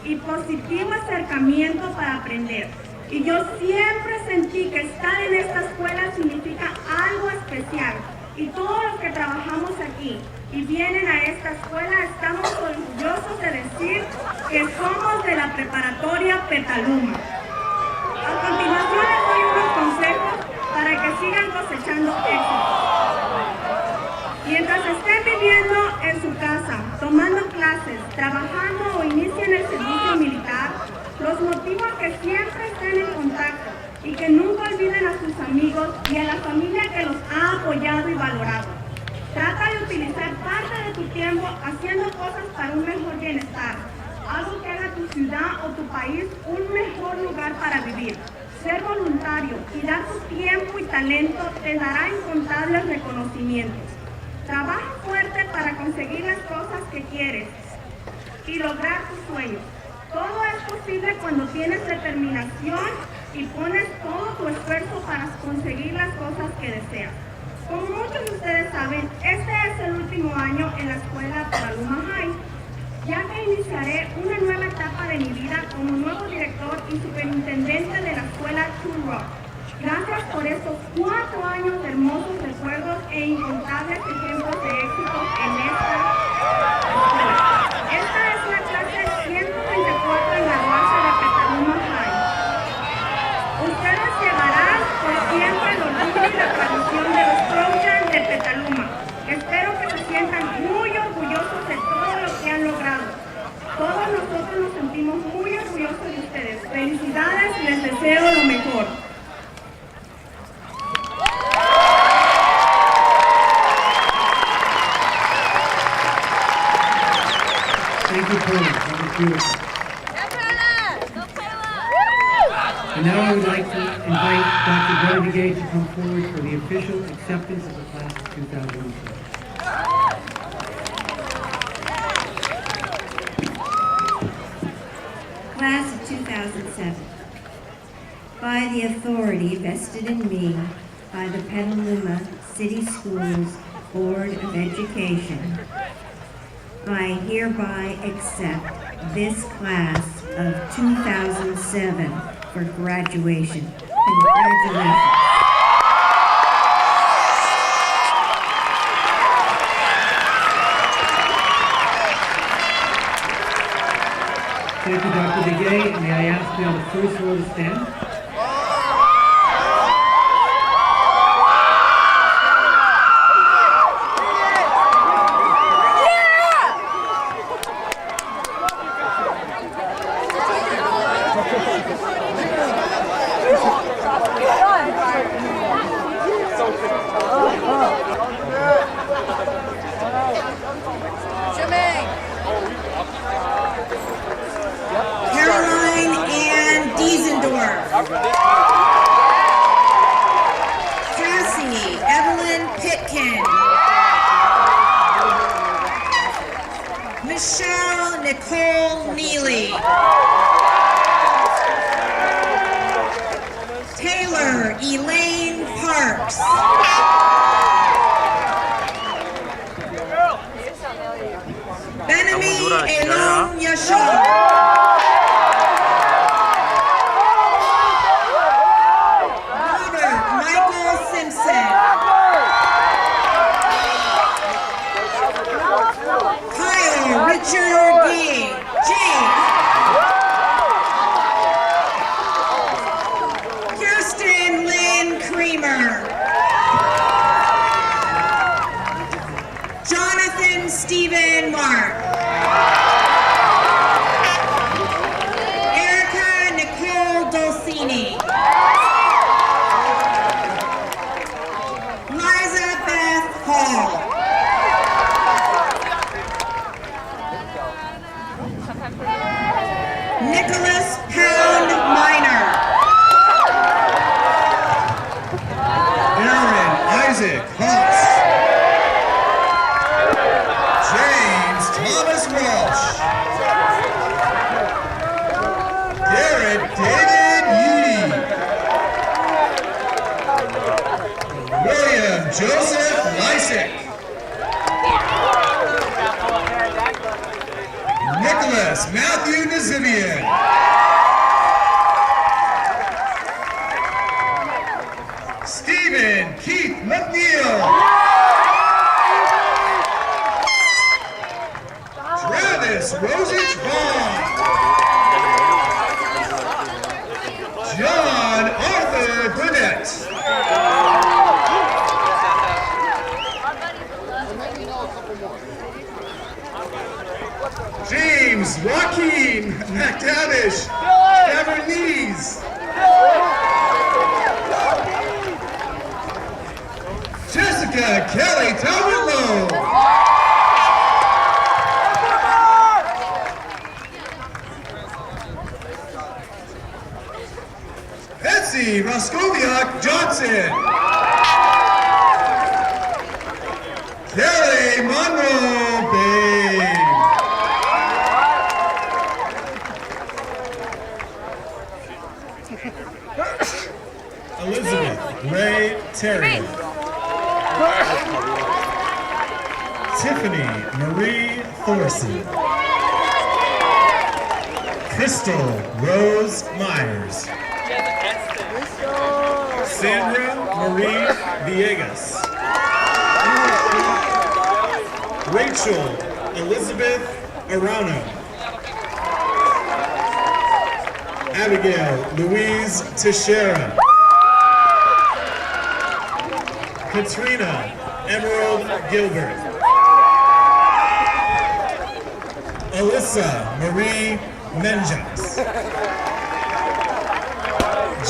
y positivo acercamiento para aprender. Y yo siempre sentí que estar en esta escuela significa algo especial. Y todos los que trabajamos aquí y vienen a esta escuela estamos orgullosos de decir que somos de la preparatoria Petaluma. A continuación les doy unos consejos para que sigan cosechando éxito. Mientras estén viviendo en su casa, tomando clases, trabajando o inicien el servicio militar, los motivo a que siempre estén en contacto y que nunca olviden a sus amigos y a la familia que los ha apoyado y valorado. Trata de utilizar parte de tu tiempo haciendo cosas para un mejor bienestar, algo que haga tu ciudad o tu país un mejor lugar para vivir. Ser voluntario y dar tu tiempo y talento te dará incontables reconocimientos. Trabaja fuerte para conseguir las cosas que quieres y lograr tus sueños. Todo es posible cuando tienes determinación y pones todo tu esfuerzo para conseguir las cosas que deseas. Como muchos de ustedes saben, este es el último año en la escuela Petaluma High, ya que iniciaré una nueva etapa de mi vida como nuevo director y superintendente de la escuela True Rock. Gracias por estos 4 años de hermosos recuerdos e incontables ejemplos de éxito en esta escuela. Esta es la clase 134 en graduarse de Petaluma High. Ustedes llevarán por siempre el orgullo y la tradición de los Trojans de Petaluma. Espero que se sientan muy orgullosos de todo lo que han logrado. Todos nosotros nos sentimos muy orgullosos de ustedes. Felicidades y les deseo lo mejor. Thank you, Paula. That was beautiful. And now I would like to invite Dr. Brody to come forward for the official acceptance of the class of 2007. Class of 2007. By the authority vested in me by the Petaluma City Schools Board of Education, I hereby accept this class of 2007 for graduation. Congratulations. Thank you, Dr. Begay. May I ask now the first row to stand? Stephen Mark. Erica Nicole Dulcini. Liza Beth Hall. Nicholas Pound Minor. Aaron Isaac Hawks. James Thomas Walsh. Garrett David Yee. William Joseph Lysick. Nicholas Matthew Nazivian. Stephen Keith McNeil. Travis Rosich Vaughn. John Arthur Burnett. James Joaquin McTavish Tavernese. Jessica Kelly Talbot-Lowe. Betsy Roscoviak Johnson. Kelly Monroe Bain. Elizabeth Ray Terry. Tiffany Marie Thorson. Crystal Rose Myers. Sandra Marie Villegas. Rachel Elizabeth Arano. Abigail Louise Teixeira. Katrina Emerald Gilbert. Alyssa Marie Menjas.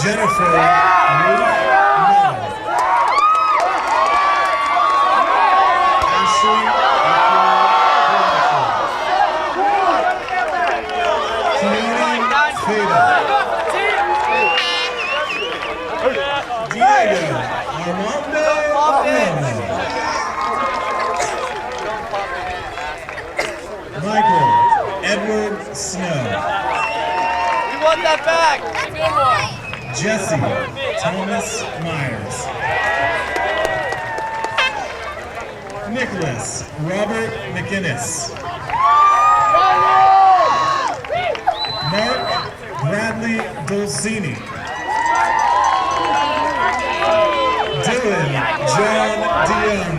Jennifer Ruth Mull. Ashley Keely Fada. Diego Armando Romo. Michael Edward Snow. We want that back. Jesse Thomas Myers. Nicholas Robert McInnes. Mark Bradley Dolcini. Dylan John Dion.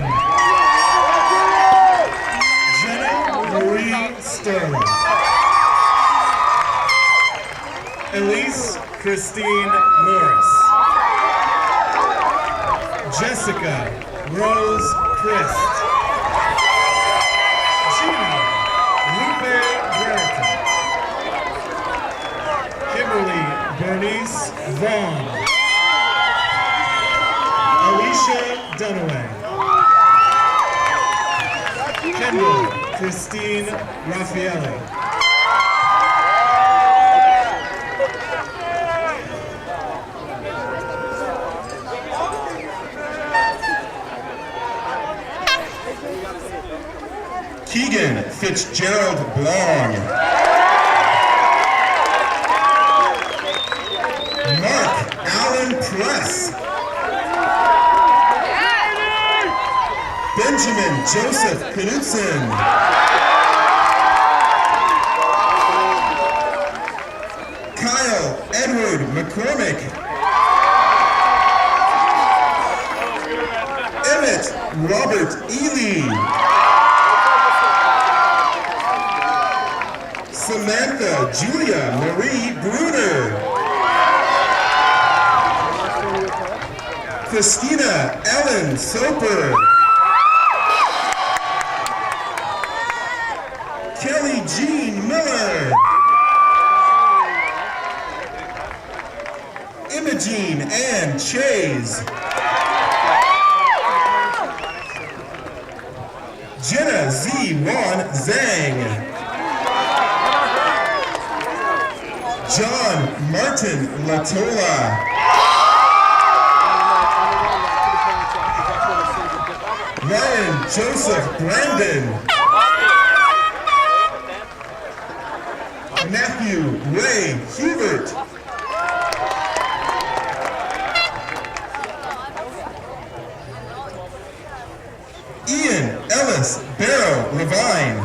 Jenna Marie Sterling. Elise Christine Morris. Jessica Rose Christ. Gina Lupe Brereton. Kimberly Bernice Vaughn. Alicia Dunaway. Kendall Christine Raffaelli. Keegan Fitzgerald Blong. Mark Allen Press. Benjamin Joseph Knudsen. Kyle Edward McCormick. Emmett Robert Ely. Samantha Julia Marie Bruner. Christina Ellen Soper. Jenna Z. Wan Zhang. John Martin Latola. Ryan Joseph Brandon. Matthew Ray Hubert. Ian Ellis Barrow Levine.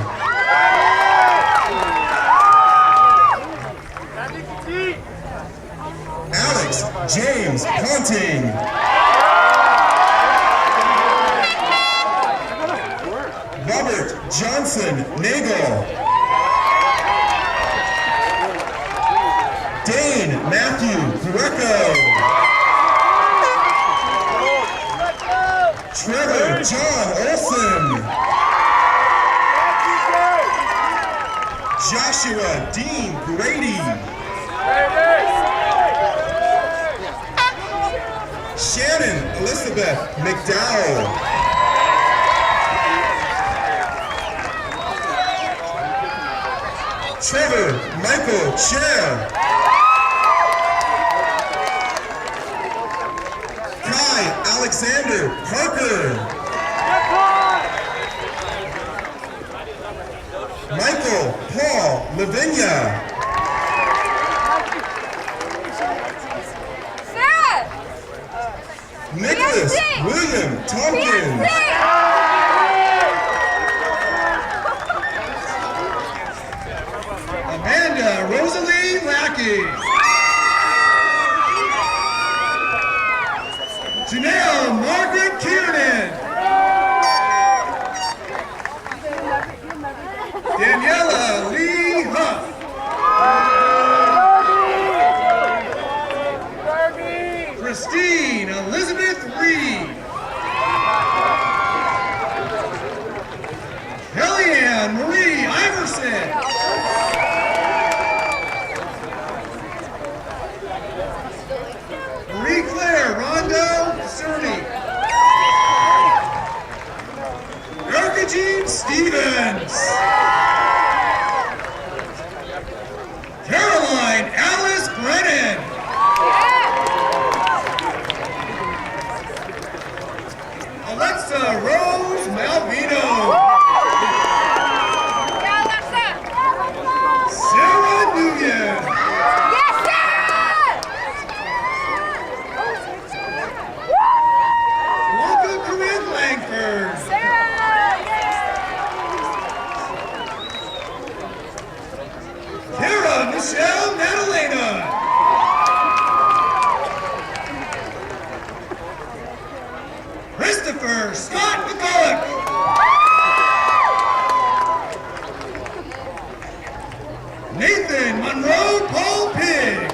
Alex James Ponting. Robert Johnson Nagel. Dane Matthew Greco. Trevor John Olson. Joshua Dean Grady. Shannon Elizabeth McDowell. Trevor Michael Cher. Kai Alexander Parker. Michael Paul Lavinia. Nicholas William Tompkins. Amanda Rosalie Lackey. Janelle Margaret Kiernan. Daniela Lee Huff. Christine Elizabeth Reed. Kellyanne Marie Iverson. Marie Claire Rondo Cerny. Erica Jean Stevens. Caroline Alice Brennan. Alexa Rose Malvino. Sarah Nguyen. Blanca Corinne Langford. Kara Michelle Madalena. Christopher Scott McCulloch. Nathan Monroe Paul Pig.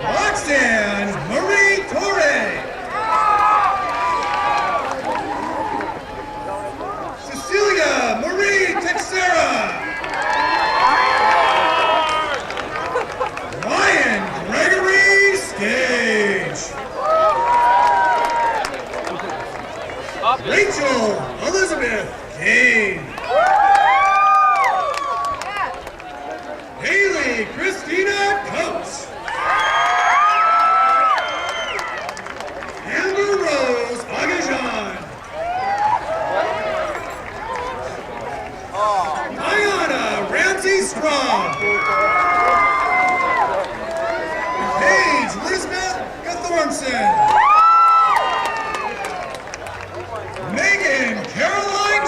Roxanne Marie Torre. Cecilia Marie Texera. Ryan Gregory Skage. Rachel Elizabeth Kane. Haley Christina Coates. Amber Rose Agajan. Ayana Ramsey Strong. Paige Elizabeth Gathormson. Megan Caroline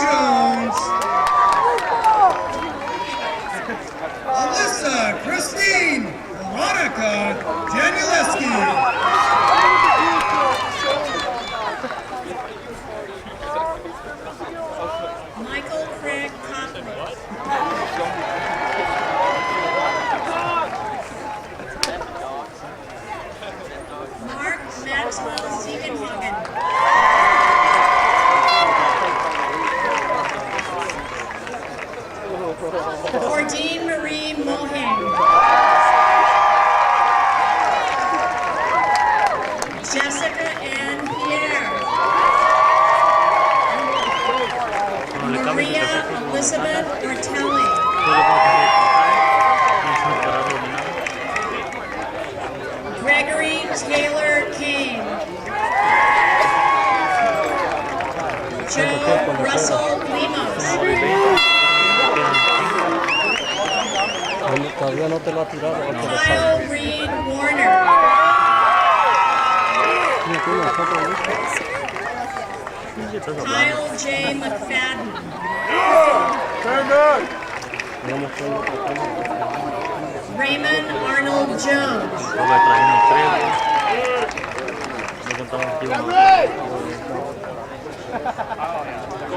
Joe Russell Limos. Todavía no te lo ha tirado. Kyle Reed Warner. Kyle J. McFadden. Raymond Arnold Jones.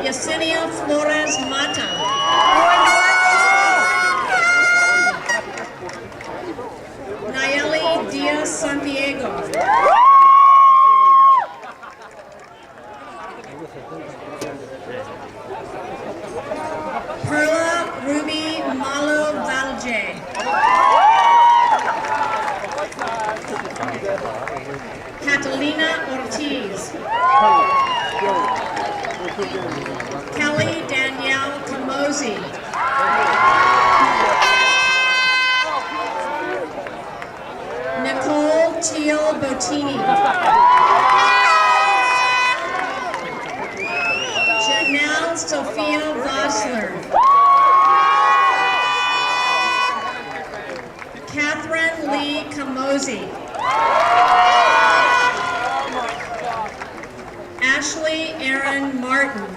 Yesenia Flores Mata. Nayeli Diaz Santiago. Perla Ruby Malo Valje. Catalina Ortiz. Kelly Danielle Camosi. Nicole Teal Bottini. Janelle Sophia Vossler. Catherine Lee Camosi. Ashley Aaron Martin.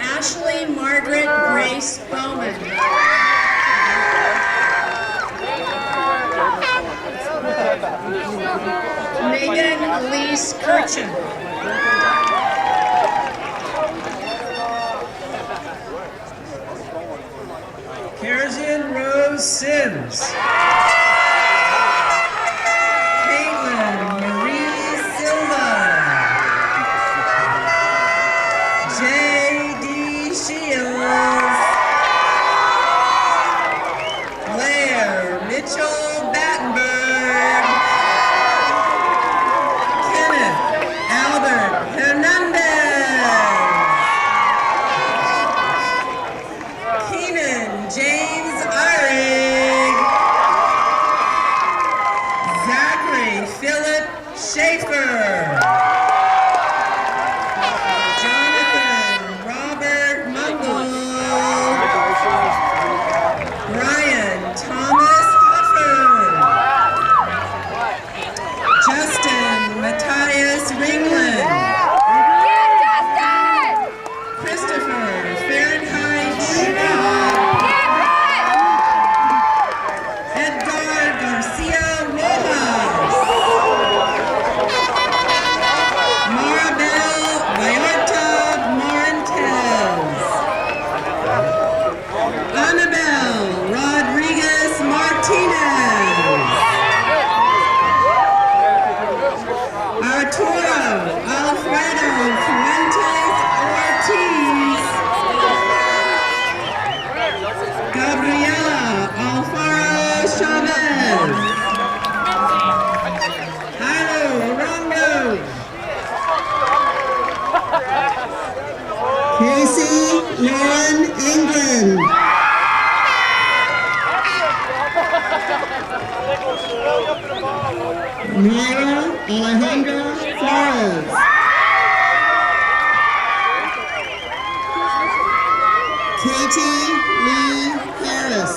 Ashley Margaret Grace Bowman. Megan Elise Kirchen. Kerzian Rose Sims. Caitlin Marie Silva. J.D. Shields. Blair Mitchell Battenberg. Kenneth Albert Hernandez. Keenan James Arig. Zachary Philip Schaefer. Jonathan Robert Mungle. Brian Thomas Huffer. Justin Matthias Ringland. Christopher Fahrenheit Schwab. Edgar Garcia Rojas. Maribel Vallarta Morentes. Annabelle Rodriguez Martinez. Arturo Alfredo Fuentes Ortiz. Gabriela Alfaro Chavez. Hilo Arango. Casey Lauren England. Mara Alejandra Flores. Katie Lee Harris.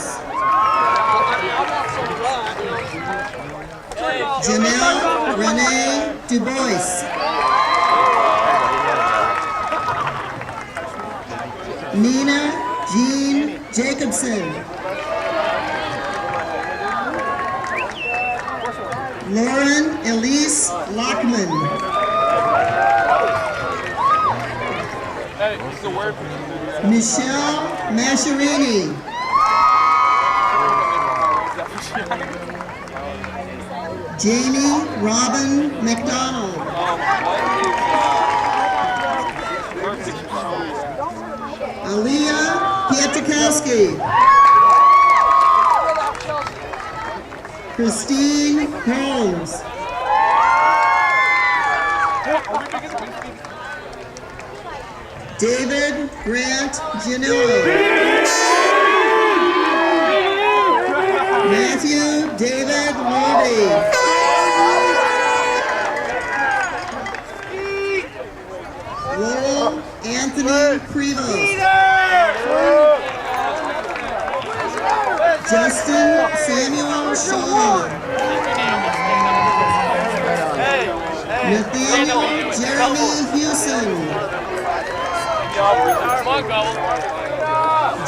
Janelle Renee Dubois. Nina Jean Jacobson. Lauren Elise Lockman. Michelle Masherini. Jamie Robin McDonald. Aaliyah Pietrkowski. Christine Holmes. David Grant Gianillo. Matthew David Levy. Lowell Anthony Prevost. Justin Samuel Shaw. Nathaniel Jeremy Hewson.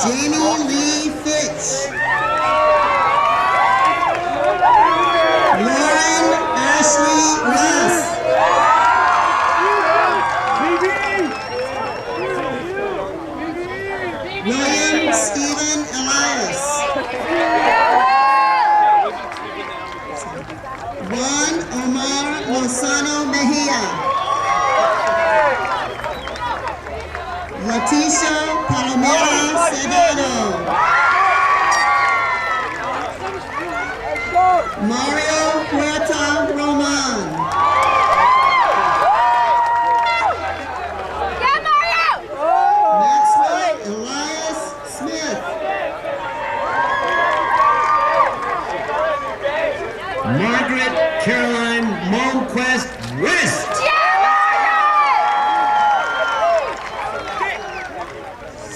Jamie Lee Fitch. Lauren Ashley Russ. William Stephen Elias. Juan Omar Lozano Mejia. Leticia Palomera Sedano. Mario Huerta Roman. Maxwell Elias Smith. Margaret Caroline Monquest West.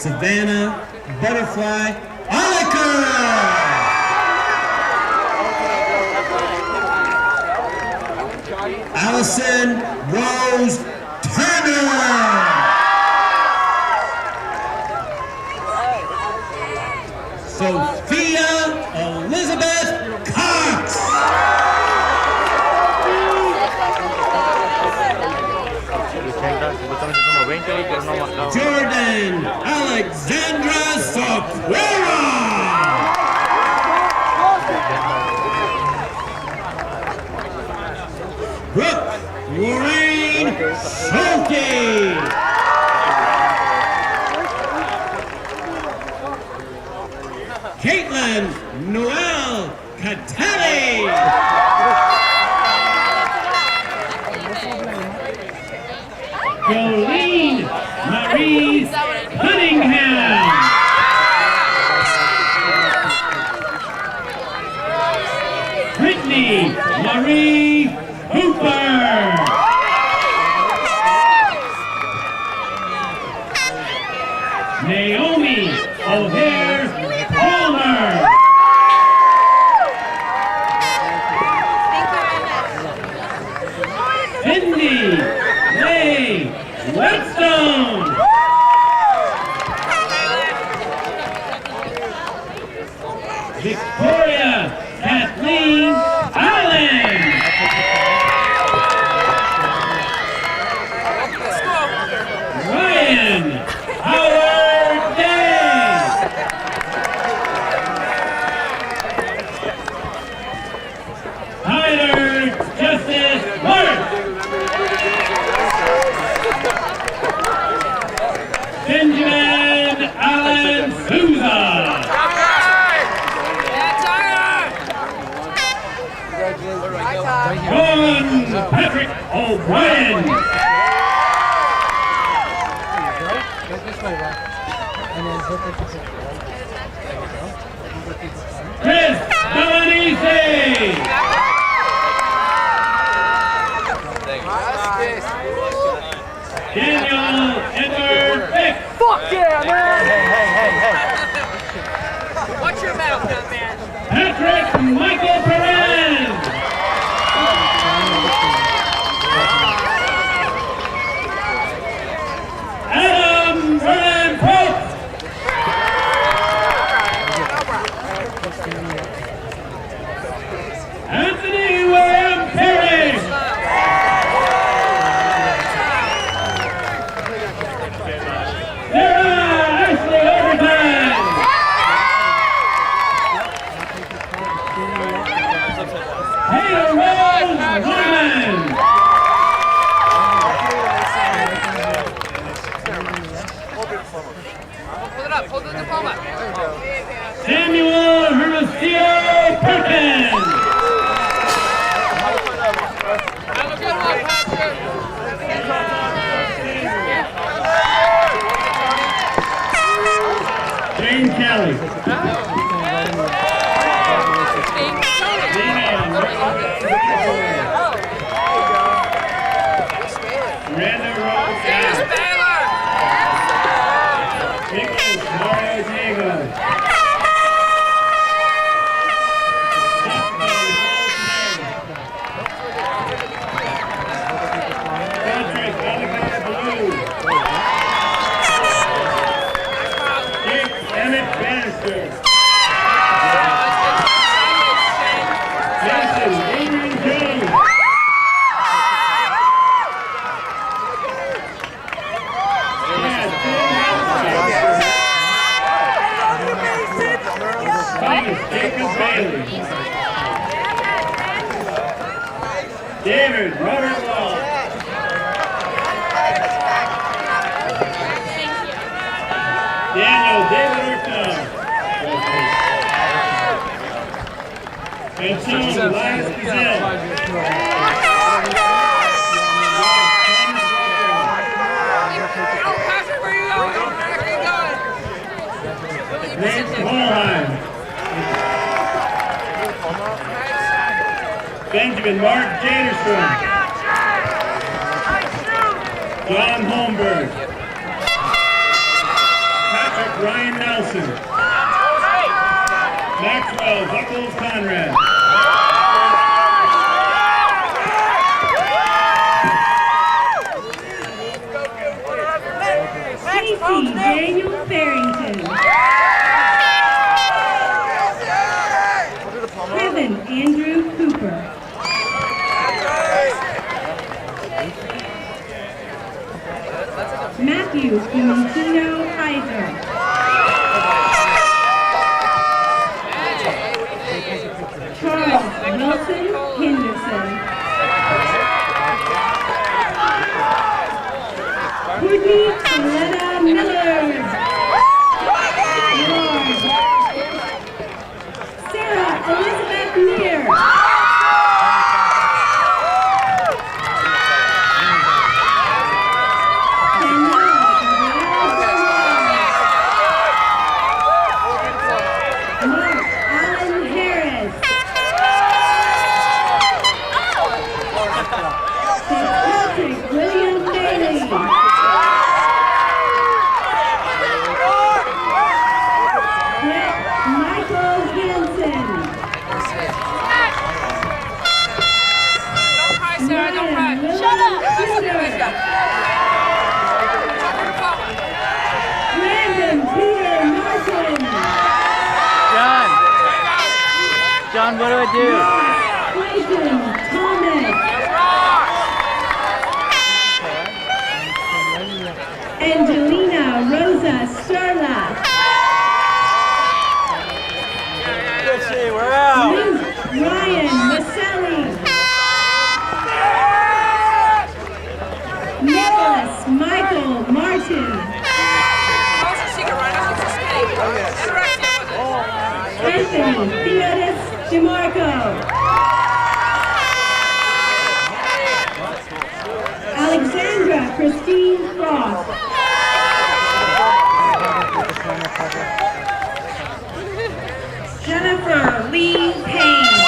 Savannah Butterfly Oliker. Allison Rose Turner. Sophia Elizabeth Cox. Jordan Alexandra Soquera. Brooke Lorraine Schulte. Caitlin Noel Catali. Jolene Marie Cunningham. Brittany Marie Hooper. Naomi O'Hare Palmer. Cindy May Whetstone. Victoria Kathleen Allen. Ryan Howard Day. Tyler Justice Mark. Benjamin Allen Souza. John Patrick O'Brien. Chris Delanese. Daniel Edward Beck. Fuck yeah, man! Hey. Watch your mouth, young man. Patrick Michael Perez. Adam Vernon Pope. Anthony William Perry. Sarah Ashley Overton. Taylor Rose Norman. Hold it up, hold the diploma. Samuel Hermosillo David Robert Wall. Daniel David Orton. Antoine Elias Gazelle. Nate Holheim. Benjamin Mark Jaderstrom. John Holmberg. Patrick Ryan Nelson. Maxwell Buckles Conrad. Casey Daniel Farrington. Kevin Andrew Cooper. Matthew Clementino Heiser. Charles Wilson Henderson. Courtney Coletta Miller. Sarah Elizabeth Meir. Mark Allen Harris. Patrick William Bailey. Brett Michael Hansen. Don't cry, Sarah, don't cry. Ryan Shut up! William Brandon Peter Martin. John, what do I do? Clayton Thomas. Angelina Rosa Starla. Let's see, we're out. Luke Ryan Maselli. Nicholas Michael Martin. What's your secret, Ryan? What's your secret? Anthony Theodis DeMarco. Alexandra Christine Frost. Jennifer Lee Payne.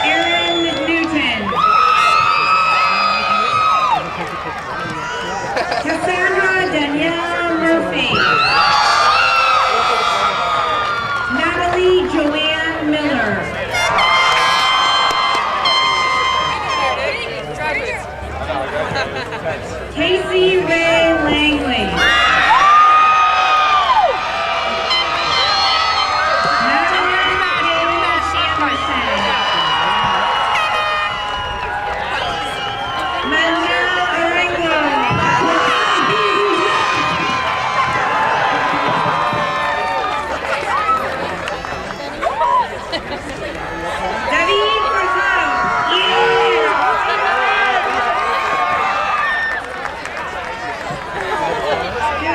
Aaron Newton. Cassandra Danielle Murphy. Natalie Joanne Miller. Casey Ray Langley. Madeline Taylor Anderson. Manuel Arango. David Cortado.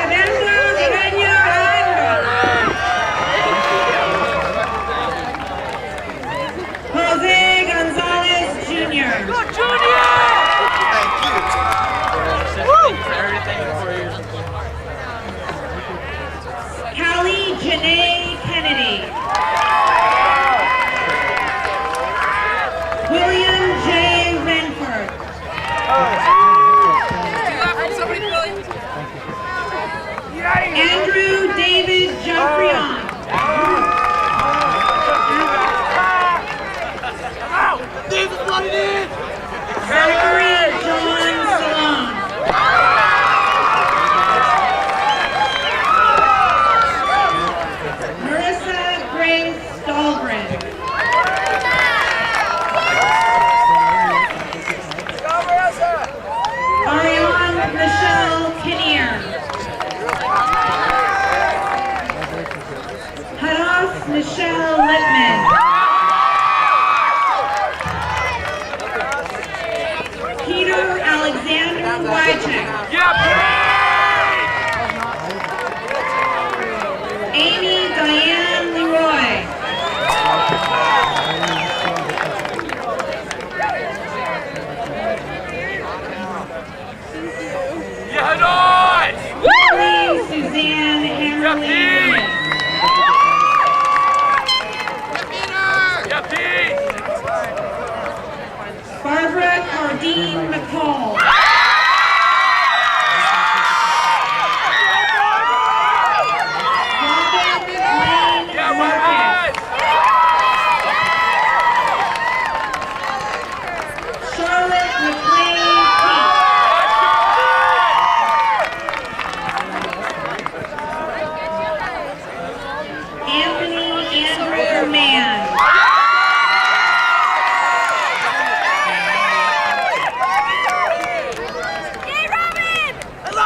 Fernando Reño Alejandro. Jose Gonzalez Jr. Go, Junior! Thank you. Woo! Callie Janae Kennedy. William J. Renford. Somebody, Billy? Andrew David Joffrion. This is what it is! Zachary John Salon. Michelle Lippman. Peter Alexander Wycheck. Amy Diane Leroy. Lily Suzanne Hammerly. Barbara Cardine McCall. Robin Lane Marcus. Charlotte McLean Peak. Anthony Andrew Mann.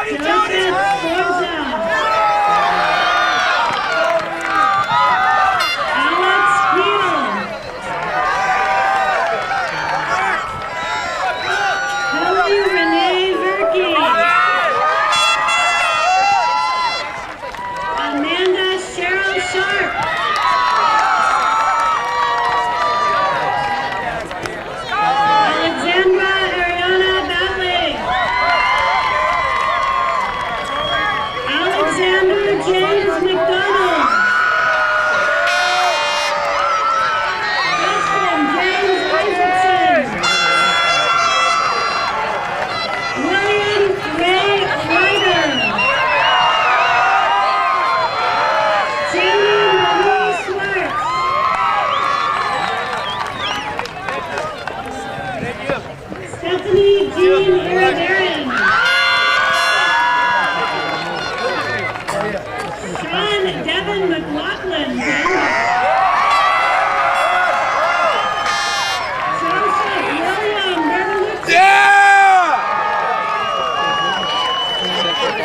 Joseph Forza. Alex Hill. Kelly Renee Verkey. Amanda Cheryl Sharp. Alexandra Ariana Batley. Alexander James McDonald. Preston James Isaacson. William Ray Ryder. Jamie Marie Swartz. Stephanie Jean Iridaran. Sean Devin McLaughlin. Joseph William Revolution.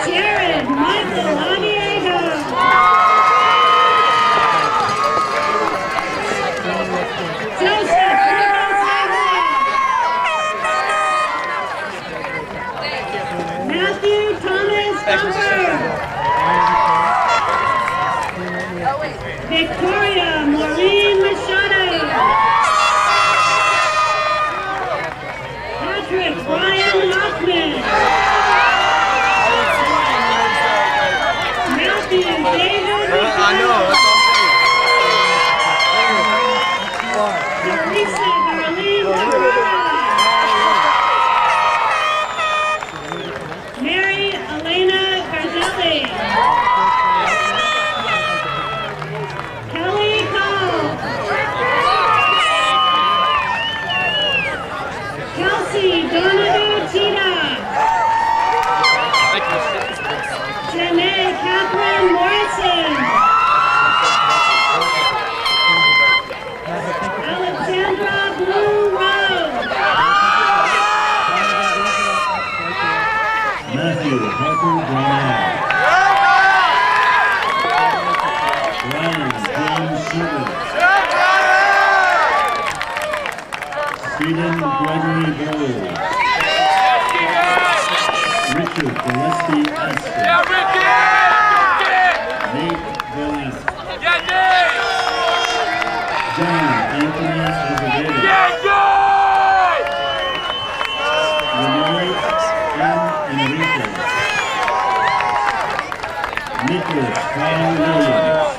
Jared Michael Aniego. Joseph Lucas Hagley. Matthew Thomas Bumper. Victoria Maureen Machado. Patrick Brian Lockman. Matthew David Ricardo. Teresa Marlene Cabrera. Mary Elena Garzelli. Kelly Cole. Kelsey Donahue Tita. Janae Catherine Morrison. Alexandra Blue Rose. Matthew Harper Brown. Ryan James Silver. Stephen Gregory Gold. Richard Gillespie Astor. Nate Valance. John Anthony Azevedo. Renee M. Enrique. Nicholas Kyle Williams.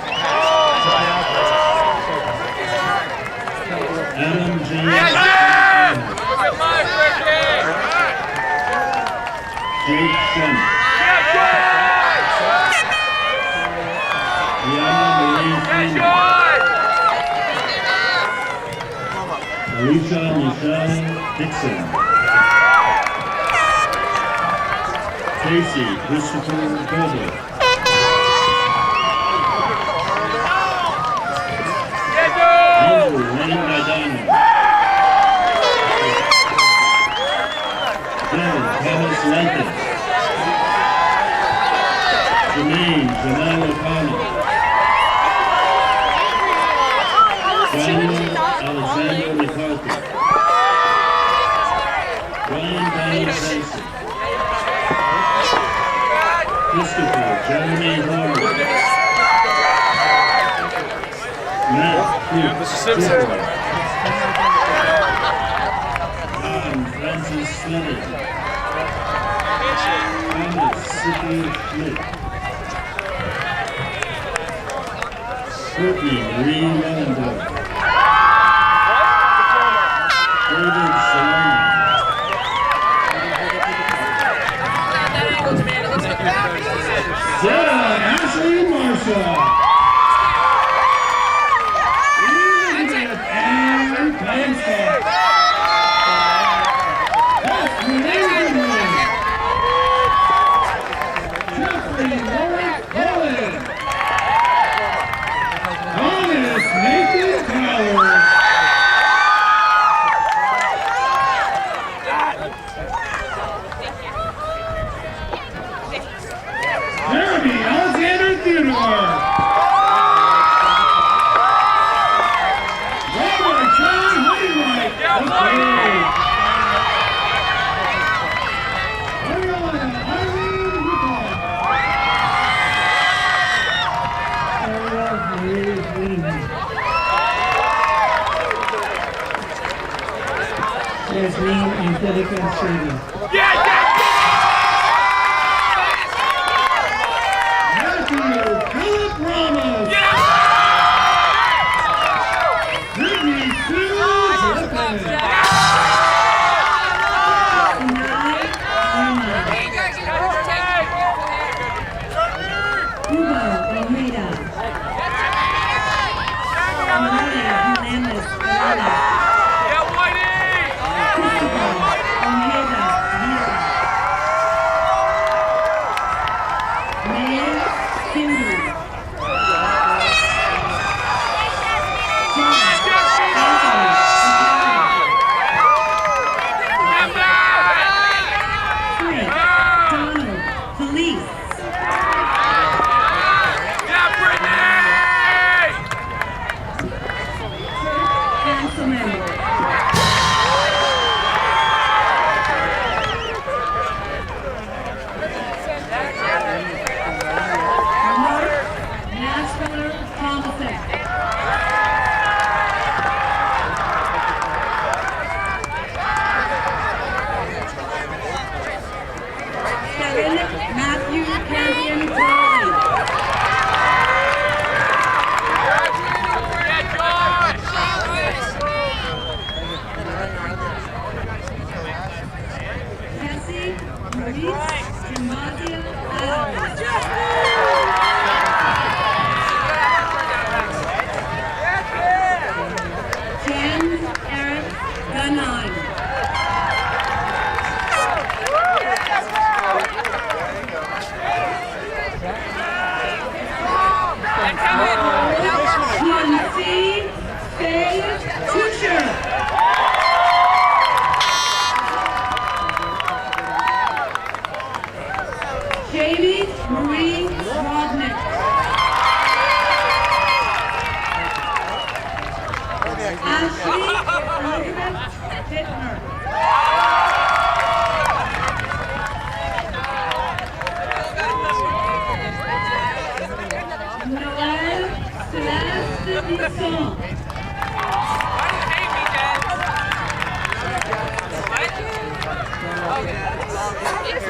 Adam James. Jake Shen. Diana Marie Freeman. Alicia Michelle Dixon. Casey Christopher Goebel. Andrew Wayne Gaidano. Bill Thomas Lincoln. Janine Janelle O'Connell. Mr. Simpson. John Francis Slater. Thomas Cyprian Schmidt. Courtney Marie Wellendorf. David Salama. Sarah Ashley Marshall. Elizabeth Ann Plainscott. Catherine Ingerman. Jeffrey Lawrence Cohen. Thomas Nathan Powers. Jeremy Alexander Theodore. Robert John Heinrich. Okay. Ariana Eileen Whipple. Sarah Marie Green. Jasmine Angelica Shady. Matthew Philip Ramos. Brittany Sue Griffin. Hugo Ojeda. Amalia Hernandez Morales. Christopher Ojeda Villa. May Kimberly. John Anthony Frank Donald Felice. Councilman. Mark Nashviller Thomason. Kevin Matthew Campion Crowley. Cassie Maurice Gimatia Adams. Jen Eric Gunheim. PNC Faye Tusher. Jamie Marie Rodnick. Ashley Elizabeth Hittner. Noël Celeste Bisson.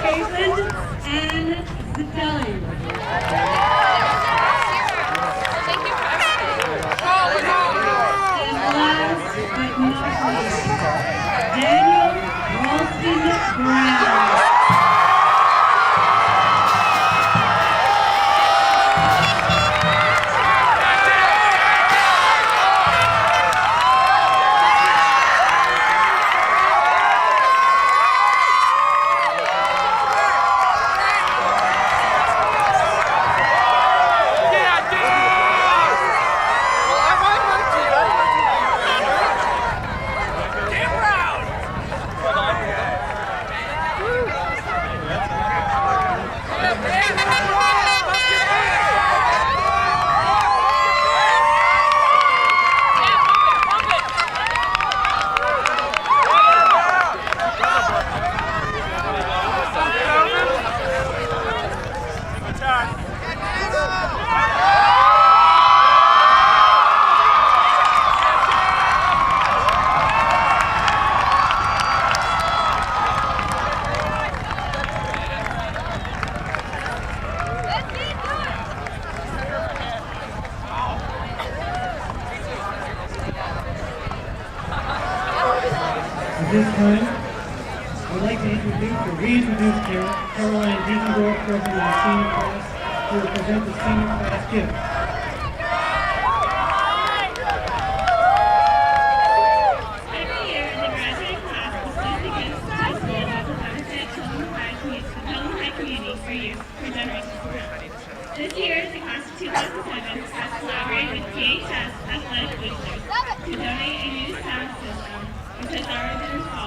Caitlin Ann Zitelli. And last but not least, Daniel Ralston Brown. At this time, I'd like to reintroduce Caroline Diekendorf, president of the senior class, who will present the senior class gift. Every year, the graduating class receives the gifts to the schools that will benefit Petaluma High community for generations to come. This year, the class of 2007 has collaborated with PHS Athletic Boosters to donate a new sound system, which has already been installed